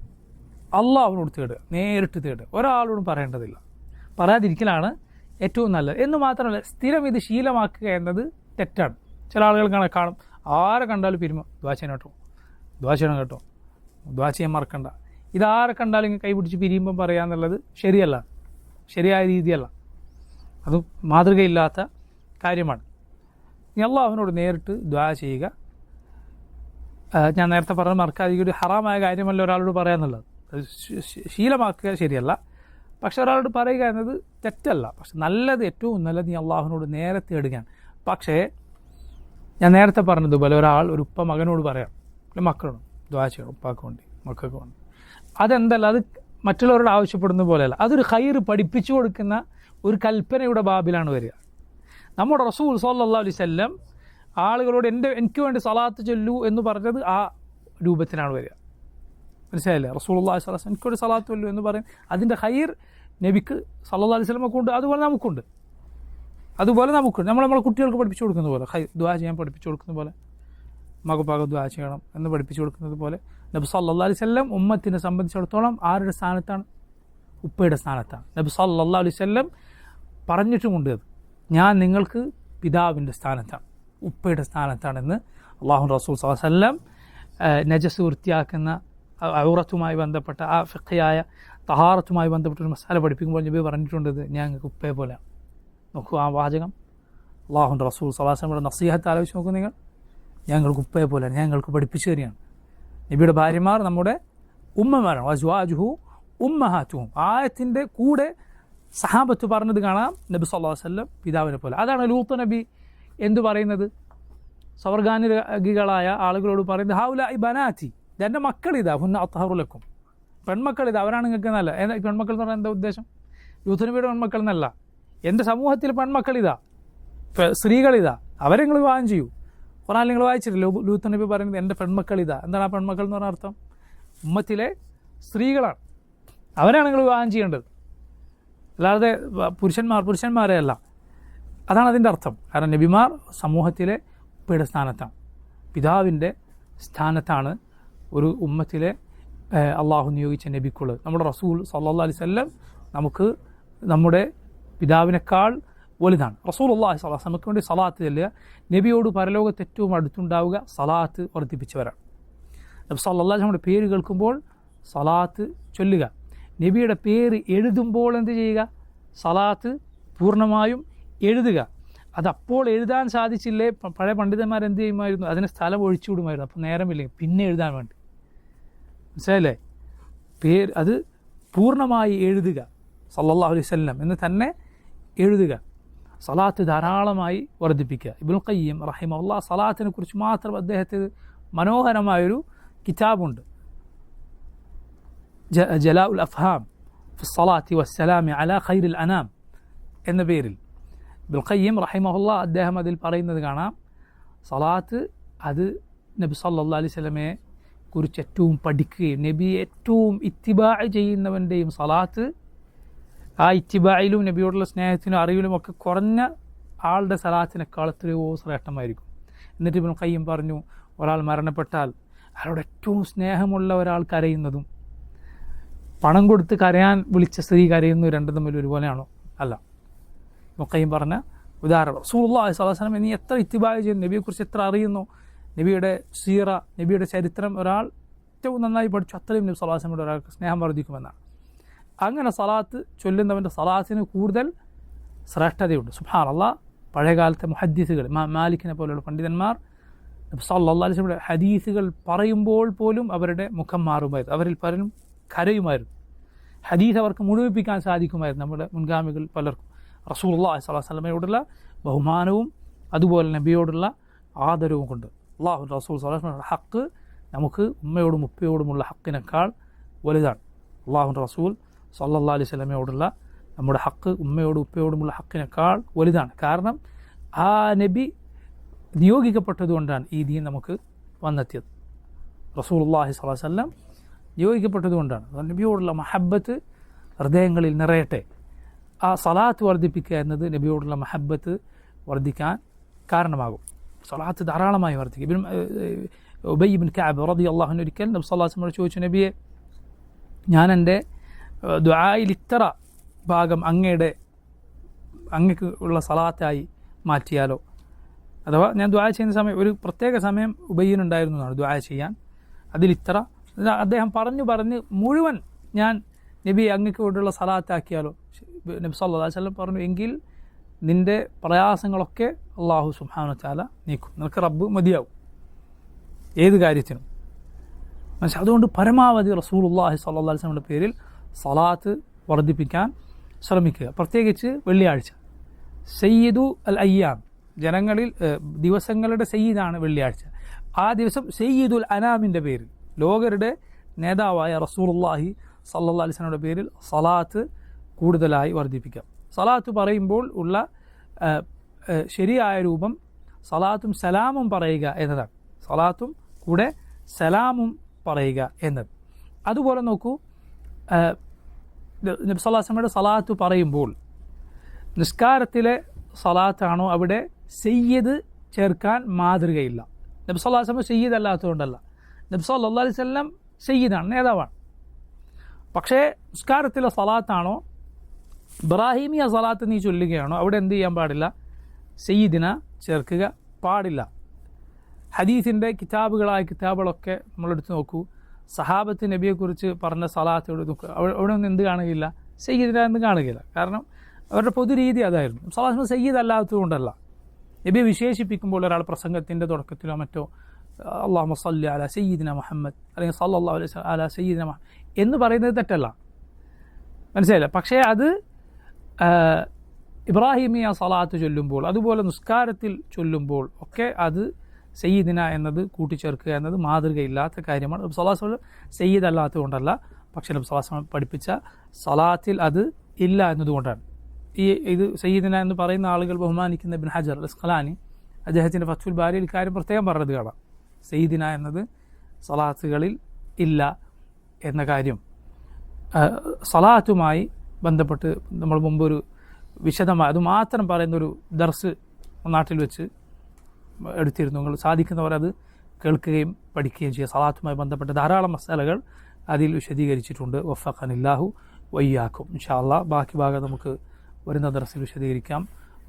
അള്ളാഹുവിനോട് തേടുക, നേരിട്ട് തേടുക, ഒരാളോടും പറയേണ്ടതില്ല. പറയാതിരിക്കലാണ് ഏറ്റവും നല്ലത്. എന്ന് മാത്രമല്ല, സ്ഥിരം ഇത് ശീലമാക്കുക എന്നത് തെറ്റാണ്. ചില ആളുകൾ കാണും, ആരെ കണ്ടാലും ദുആ ചെയ്യണം കേട്ടോ, ദുആ ചെയ്യണം കേട്ടോ, ദുആ ചെയ്യാൻ മറക്കണ്ട. ഇതാരെ കണ്ടാലും ഇങ്ങനെ കൈപിടിച്ച് പിരിയുമ്പം പറയാന്നുള്ളത് ശരിയല്ല, ശരിയായ രീതിയല്ല, അത് മാതൃകയില്ലാത്ത കാര്യമാണ്. നീ അള്ളാഹുവിനോട് നേരിട്ട് ദുആ ചെയ്യുക. ഞാൻ നേരത്തെ പറഞ്ഞ മറക്കാതെ ഒരു ഹറാമായ കാര്യമല്ല ഒരാളോട് പറയാന്നുള്ളത്, അത് ശീലമാക്കുക ശരിയല്ല. പക്ഷെ ഒരാളോട് പറയുക എന്നത് തെറ്റല്ല. പക്ഷെ നല്ലത്, ഏറ്റവും നല്ലത് നീ അള്ളാഹുവിനോട് നേരത്തെ ഇടുകയാണ്. പക്ഷേ ഞാൻ നേരത്തെ പറഞ്ഞതുപോലെ ഒരു ഉപ്പ മകനോട് പറയാം, മക്കളോട് ദുആ ചെയ്യണം, ഉപ്പാക്ക് വേണ്ടി, മക്കൾക്ക് വേണ്ടി. അതെന്തല്ല, അത് മറ്റുള്ളവരോട് ആവശ്യപ്പെടുന്ന പോലെയല്ല, അതൊരു ഖൈർ പഠിപ്പിച്ചു കൊടുക്കുന്ന ഒരു കൽപ്പനയുടെ ബാബിലാണ് വരിക. നമ്മുടെ റസൂൽ സ്വല്ലല്ലാഹു അലൈഹി വസല്ലം ആളുകളോട് എനിക്ക് വേണ്ടി സലാത്ത് ചൊല്ലൂ എന്ന് പറഞ്ഞത് ആ രൂപത്തിലാണ് വരിക. മനസ്സിലായില്ലേ? റസൂലുള്ളാഹി സ്വല്ലല്ലാഹു അലൈഹി വസല്ലം എനിക്കൊരു സലാത്ത് ചൊല്ലൂ എന്ന് പറയും. അതിൻ്റെ ഖൈർ നബിക്ക് സ്വല്ലല്ലാഹു അലൈഹി വസല്ലമക്ക് ഉണ്ട്, അതുപോലെ നമുക്കുണ്ട്. നമ്മളെ കുട്ടികൾക്ക് പഠിപ്പിച്ചു കൊടുക്കുന്ന പോലെ, ദുആ ചെയ്യാൻ പഠിപ്പിച്ചു കൊടുക്കുന്ന പോലെ, മകപ്പാക ദുആ ചെയ്യണം എന്ന് പഠിപ്പിച്ചു കൊടുക്കുന്നത് പോലെ നബി സല്ലല്ലാഹു അലൈഹി വസല്ലം ഉമ്മത്തിനെ സംബന്ധിച്ചിടത്തോളം ആരുടെ സ്ഥാനത്താണ്? ഉപ്പയുടെ സ്ഥാനത്താണ്. നബി സല്ലല്ലാഹു അലൈഹി വസല്ലം പറഞ്ഞിട്ടുമുണ്ട്, ഞാൻ നിങ്ങൾക്ക് പിതാവിൻ്റെ സ്ഥാനത്താണ്, ഉപ്പയുടെ സ്ഥാനത്താണെന്ന്. അല്ലാഹു റസൂൽ സല്ലല്ലാഹു അലൈഹി വസല്ലം നജസ് വൃത്തിയാക്കുന്ന ഔറത്തുമായി ബന്ധപ്പെട്ട ആ ഫിഖ്ഹിയായ തഹാറത്തുമായി ബന്ധപ്പെട്ട ഒരു മസാല പഠിപ്പിക്കുമ്പോൾ നബി പറഞ്ഞിട്ടുണ്ട്, ഞാൻ നിങ്ങൾക്ക് ഉപ്പയെ പോലെയാണ്. നോക്കൂ ആ വാചകം, അല്ലാഹു റസൂൽ സല്ലല്ലാഹു അലൈഹി വസല്ലം നസീഹത്ത് ആലോചിച്ച് നോക്കൂ നിങ്ങൾ. ഞങ്ങൾക്ക് ഉപ്പയെ പോലെയാണ്, ഞങ്ങൾക്ക് പഠിപ്പിച്ചു തരികയാണ്. നബിയുടെ ഭാര്യമാർ നമ്മുടെ ഉമ്മമാരാണ്. വസ്വാജുഹു ഉമ്മഹാത്തുഹും. ആയത്തിൻ്റെ കൂടെ സഹാബത്ത് പറഞ്ഞത് കാണാം, നബി സല്ലല്ലാഹു അലൈഹി വസല്ലം പിതാവിനെ പോലെ. അതാണ് ലൂത്ത് നബി എന്തു പറയുന്നത്? സ്വർഗാനുരാഗികളായ ആളുകളോട് പറയുന്നത്, ഹൗലാഇ ബനാതി, ഇതെൻ്റെ മക്കളിതാ, ഹുന്ന അത്ഹറു ലക്കും, പെൺമക്കളിതാ, അവരാണ് നിങ്ങൾക്ക് നല്ല. പെൺമക്കൾ എന്ന് പറഞ്ഞാൽ എന്താ ഉദ്ദേശം? ലൂത്ത് നബിയുടെ പെൺമക്കൾ എന്നല്ല, എൻ്റെ സമൂഹത്തിൽ പെൺമക്കളിതാ, സ്ത്രീകളിതാ, അവരെ നിങ്ങൾ വിവാഹം ചെയ്യൂ. ഖുർആനിൽ നിങ്ങൾ വായിച്ചിട്ടില്ല ലൂത്ത് നബി പറയുന്നത് എൻ്റെ പെൺമക്കളിതാ. എന്താണ് ആ പെൺമക്കൾ എന്ന് പറഞ്ഞ അർത്ഥം? ഉമ്മത്തിലെ സ്ത്രീകളാണ്, അവരാണ് നിങ്ങൾ വിവാഹം ചെയ്യേണ്ടത്, അല്ലാതെ പുരുഷന്മാരെ അല്ല. അതാണ് അതിൻ്റെ അർത്ഥം. കാരണം നബിമാർ സമൂഹത്തിലെ ഉപ്പയുടെ സ്ഥാനത്താണ്, പിതാവിൻ്റെ സ്ഥാനത്താണ് ഒരു ഉമ്മത്തിലെ അള്ളാഹു നിയോഗിച്ച നബിക്കുള്ളത്. നമ്മുടെ റസൂൽ സല്ലല്ലാഹു അലൈഹി വസല്ലം നമുക്ക് നമ്മുടെ പിതാവിനേക്കാൾ വലുതാണ്. റസൂലുള്ളാഹി സ്വല്ലല്ലാഹു അലൈഹി വസല്ലമക്ക് വേണ്ടി സലാത്ത് ചൊല്ലുക, നബിയോട് പരലോകത്ത് ഏറ്റവും അടുത്തുണ്ടാവുക സലാത്ത് വർദ്ധിപ്പിച്ചവരാണ്. നബി സല്ലല്ലാഹു അലൈഹി വസല്ലമയുടെ പേര് കേൾക്കുമ്പോൾ സലാത്ത് ചൊല്ലുക. നബിയുടെ പേര് എഴുതുമ്പോൾ എന്ത് ചെയ്യുക? സലാത്ത് പൂർണ്ണമായും എഴുതുക. അതപ്പോൾ എഴുതാൻ സാധിച്ചില്ലേ, പഴയ പണ്ഡിതന്മാർ എന്ത് ചെയ്യുമായിരുന്നു? അതിന് സ്ഥലം ഒഴിച്ചു വിടുമായിരുന്നു. അപ്പോൾ നേരമില്ലെങ്കിൽ പിന്നെ എഴുതാൻ വേണ്ടി. മനസ്സിലായില്ലേ? അത് പൂർണ്ണമായി എഴുതുക, സല്ലല്ലാഹു അലൈഹി വസല്ലം എന്ന് തന്നെ എഴുതുക. സലാത്ത് ധാരാളമായി വർദ്ധിപ്പിക്കുക. ഇബ്നുൽ ഖയ്യിം റഹിമഹുല്ലാഹ് സലാത്തിനെ കുറിച്ച് മാത്രം അദ്ദേഹത്തിന് മനോഹരമായൊരു കിതാബുണ്ട്, ജലാഉൽ അഫ്ഹാം ഫി സ്വലാത്തി വസ്സലാമി അലാ ഖൈറിൽ അനാം എന്ന പേരിൽ. ഇബ്നുൽ ഖയ്യിം റഹിമഹുല്ലാഹ് അദ്ദേഹം അതിൽ പറയുന്നത് കാണാം, സലാത്ത് അത് നബി സല്ലല്ലാഹു അലൈഹി വസല്ലമയെ കുറിച്ച് ഏറ്റവും പഠിക്കുകയും നബിയെ ഏറ്റവും ഇത്തിബാ ചെയ്യുന്നവൻ്റെയും സലാത്ത് ആ ഇത്തിബായിലും നബിയോടുള്ള സ്നേഹത്തിനും അറിവിലും ഒക്കെ കുറഞ്ഞ ആളുടെ സലാത്തിനേക്കാൾ എത്രയോ ശ്രേഷ്ഠമായിരിക്കും. എന്നിട്ട് ഇബ്നുൽ ഖയ്യിം പറഞ്ഞു, ഒരാൾ മരണപ്പെട്ടാൽ അയാളോട് ഏറ്റവും സ്നേഹമുള്ള ഒരാൾ കരയുന്നതും പണം കൊടുത്ത് കരയാൻ വിളിച്ച സ്ത്രീ കരയുന്നതും രണ്ടും തമ്മിൽ ഒരുപോലെയാണോ? അല്ല. ഇബ്നുൽ ഖയ്യിം പറഞ്ഞ ഉദാഹരണം, റസൂലുള്ളാഹി സ്വല്ലല്ലാഹു അലൈഹി വസല്ലം നീ എത്ര ഇത്തിബാ ചെയ്യുന്നു, നബിയെക്കുറിച്ച് എത്ര അറിയുന്നു, നബിയുടെ സീറ, നബിയുടെ ചരിത്രം ഒരാൾ ഏറ്റവും നന്നായി പഠിച്ചു, അത്രയും നബി സ്വല്ലല്ലാഹു അലൈഹി വസല്ലമയോട് ഒരാൾക്ക് സ്നേഹം വർദ്ധിക്കുമെന്നാണ്. അങ്ങനെ സലാത്ത് ചൊല്ലുന്നവൻ്റെ സലാത്തിന് കൂടുതൽ ശ്രേഷ്ഠതയുണ്ട്. സുബ്ഹാനല്ലാഹ്, പഴയകാലത്തെ മുഹദ്ദിസുകൾ മാലിക്കിനെ പോലെയുള്ള പണ്ഡിതന്മാർ നബി സല്ലല്ലാഹു അലൈഹി വസല്ലമയുടെ ഹദീസുകൾ പറയുമ്പോൾ പോലും അവരുടെ മുഖം മാറുമായിരുന്നു, അവരിൽ പലരും കരയുമായിരുന്നു. ഹദീസ് അവർക്ക് മുഴുവിപ്പിക്കാൻ സാധിക്കുമായിരുന്നു. നമ്മുടെ മുൻഗാമികൾ പലർക്കും റസൂലുള്ളാഹി സ്വല്ലല്ലാഹു അലൈഹി വസല്ലമയോടുള്ള ബഹുമാനവും അതുപോലെ നബിയോടുള്ള ആദരവും കൊണ്ട്. അല്ലാഹു റസൂൽ സ്വല്ലല്ലാഹു അലൈഹി വസല്ലം ഹക്ക് നമുക്ക് ഉമ്മയോടും ഉപ്പയോടുമുള്ള ഹക്കിനേക്കാൾ വലുതാണ്. അല്ലാഹു റസൂൽ സ്വല്ലല്ലാഹു അലൈഹി വസല്ലമയോടുള്ള നമ്മുടെ ഹക്ക് ഉമ്മയോടും ഉപ്പയോടുമുള്ള ഹക്കിനേക്കാൾ വലുതാണ്. കാരണം ആ നബി നിയോഗിക്കപ്പെട്ടതുകൊണ്ടാണ് ഈ ദീൻ നമുക്ക് വന്നെത്തിയത്. റസൂലുള്ളാഹി സ്വല്ലല്ലാഹു അലൈഹി വസല്ലം നിയോഗിക്കപ്പെട്ടതുകൊണ്ടാണ്. നബിയോടുള്ള മഹബ്ബത്ത് ഹൃദയങ്ങളിൽ നിറയട്ടെ. ആ സലാത്ത് വർദ്ധിപ്പിക്കുക എന്നത് നബിയോടുള്ള മഹബ്ബത്ത് വർദ്ധിക്കാൻ കാരണമാകും. സലാത്ത് ധാരാളമായി വർദ്ധിക്കും. ഉബയ്യ് ഇബ്നു കഅബ് റളിയല്ലാഹു അൻഹു ഒരിക്കൽ നബി സല്ലല്ലാഹു അലൈഹി വസല്ലം ചോദിച്ചു, നബിയെ, ഞാൻ എൻ്റെ ദുആയിൽ ഇത്ര ഭാഗം അങ്ങക്ക് ഉള്ള സലാത്തായി മാറ്റിയാലോ? അഥവാ ഞാൻ ദുആ ചെയ്യുന്ന സമയം ഒരു പ്രത്യേക സമയം ഉബയ്യനുണ്ടായിരുന്നതാണ് ദുആ ചെയ്യാൻ, അതിലിത്ര അദ്ദേഹം പറഞ്ഞ് മുഴുവൻ ഞാൻ നബി അങ്ങക്ക് വേണ്ടിയുള്ള സലാത്താക്കിയാലോ? നബി സല്ലല്ലാഹു അലൈഹി വസല്ലം പറഞ്ഞു, എങ്കിൽ നിൻ്റെ പ്രയാസങ്ങളൊക്കെ അല്ലാഹു സുബ്ഹാനഹു വ തആല നീക്കും, നിനക്ക് റബ്ബ് മതിയാവും ഏത് കാര്യത്തിനും. മനസ്സിലായി? അതുകൊണ്ട് പരമാവധി റസൂലുള്ളാഹി സ്വല്ലല്ലാഹു അലൈഹി വസല്ലമയുടെ പേരിൽ സലാത്ത് വർദ്ധിപ്പിക്കാൻ ശ്രമിക്കുക. പ്രത്യേകിച്ച് വെള്ളിയാഴ്ച, സയ്യിദു അൽ അയ്യാം, ജനങ്ങളിൽ ദിവസങ്ങളുടെ സയ്യിദാണ് വെള്ളിയാഴ്ച. ആ ദിവസം സയ്യിദുൽ അനാമിൻ്റെ പേരിൽ, ലോകരുടെ നേതാവായ റസൂലുള്ളാഹി സ്വല്ലല്ലാഹു അലൈഹി വസല്ലമയുടെ പേരിൽ സലാത്ത് കൂടുതലായി വർദ്ധിപ്പിക്കാം. സലാത്ത് പറയുമ്പോൾ ഉള്ള ശരിയായ രൂപം സലാത്തും സലാമും പറയുക എന്നതാണ്. സലാത്തും കൂടെ സലാമും പറയുക എന്നത്. അതുപോലെ നോക്കൂ, നബി സല്ലല്ലാഹു അലൈഹി വസല്ലമയുടെ സലാത്ത് പറയുമ്പോൾ നിസ്കാരത്തിലെ സലാത്താണോ അവിടെ സയ്യിദ് ചേർക്കാൻ മാതൃകയില്ല. നബി സല്ലല്ലാഹു അലൈഹി വസല്ലം സയ്യിദ് അല്ലാത്തതുകൊണ്ടല്ല, നബി സല്ലല്ലാഹു അലൈഹി വസല്ലം സയ്യിദാണ്, നേതാവാണ്. പക്ഷേ നിസ്കാരത്തിലെ സലാത്താണോ ഇബ്രാഹിമിയ സലാത്ത് നീ ചൊല്ലുകയാണോ അവിടെ എന്ത് ചെയ്യാൻ പാടില്ല? സയ്യിദിന ചേർക്കുക പാടില്ല. ഹദീസിൻ്റെ കിതാബുകളൊക്കെ നമ്മളെടുത്ത് നോക്കൂ, സഹാബത്ത് നബിയെക്കുറിച്ച് പറഞ്ഞ സലാത്തോട് നോക്കുക, അവിടെ ഒന്നും എന്ത് കാണുകയില്ല? സയ്യിദിന എന്ന് കാണുകയില്ല. കാരണം അവരുടെ പൊതുരീതി അതായിരുന്നു. സലാത്ത് സയ്യിദ് അല്ലാത്തതുകൊണ്ടല്ല. നബിയെ വിശേഷിപ്പിക്കുമ്പോൾ ഒരാൾ പ്രസംഗത്തിൻ്റെ തുടക്കത്തിലോ മറ്റോ അല്ലാഹുമ്മ സ്വല്ലി അലാ സയ്യിദിന മുഹമ്മദ് അല്ലെങ്കിൽ സല്ലല്ലാഹു അലൈഹി വസല്ലം അലാ സയ്യിദിന മുഹമ്മദ് എന്ന് പറയുന്നത് തെറ്റല്ല, മനസ്സിലായില്ല. പക്ഷേ അത് ഇബ്രാഹിമിയ സലാത്ത് ചൊല്ലുമ്പോൾ, അതുപോലെ നിസ്കാരത്തിൽ ചൊല്ലുമ്പോൾ ഒക്കെ അത് സയ്യിദിന എന്നത് കൂട്ടിച്ചേർക്കുക എന്നത് മാതൃകയില്ലാത്ത കാര്യമാണ്. നബി സല്ലല്ലാഹു അലൈഹി വസല്ലം സയ്യിദ് അല്ലാത്തതുകൊണ്ടല്ല, പക്ഷേ നബി സല്ലല്ലാഹു അലൈഹി വസല്ലം പഠിപ്പിച്ച സലാത്തിൽ അത് ഇല്ല എന്നതുകൊണ്ടാണ്. ഇത് സയ്യിദിന എന്ന് പറയുന്ന ആളുകൾ ബഹുമാനിക്കുന്ന ഇബ്നു ഹജർ അൽ അസ്ഖലാനി അദ്ദേഹത്തിൻ്റെ ഫത്ഹുൽ ബാരിയിൽ കാര്യം പ്രത്യേകം പറഞ്ഞത് കാണാം. സയ്യിദിന എന്നത് സലാത്തുകളിൽ ഇല്ല എന്ന കാര്യം. സലാത്തുമായി ബന്ധപ്പെട്ട് നമ്മൾ മുമ്പൊരു വിശദമായി അത് മാത്രം പറയുന്നൊരു ദർസ് നാട്ടിൽ വെച്ച് എടുത്തിരുന്നു. നിങ്ങൾ സാധിക്കുന്നവർ അത് കേൾക്കുകയും പഠിക്കുകയും ചെയ്യുക. സലാത്തുമായി ബന്ധപ്പെട്ട ധാരാളം മസാലകൾ അതിൽ വിശദീകരിച്ചിട്ടുണ്ട്. വഫഖനില്ലാഹു വയ്യാക്കും. ഇൻഷാ അല്ലാഹ് ബാക്കി ഭാഗം നമുക്ക് വരുന്ന ദർസിൽ വിശദീകരിക്കാം.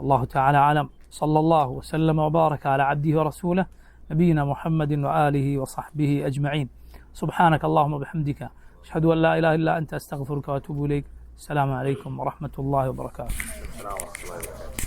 അല്ലാഹു തആല ആലം. സല്ലല്ലാഹു വസല്ലമ വബാറക അലാ അബ്ദിഹി വറസൂലിഹി നബിയിന മുഹമ്മദിൻ വആലിഹി വസഹ്ബിഹി അജ്മഈൻ. സുബ്ഹാനക അല്ലാഹുമ്മ വബിഹംദിക അഷ്ഹദു അൻ ലാ ഇലാഹ ഇല്ലാ അൻത അസ്തഗ്ഫിറുക വഅതൂബു ഇലൈക്. അസ്സലാമു അലൈക്കും വറഹ്മത്തുള്ളാഹി വബറകാതുഹു.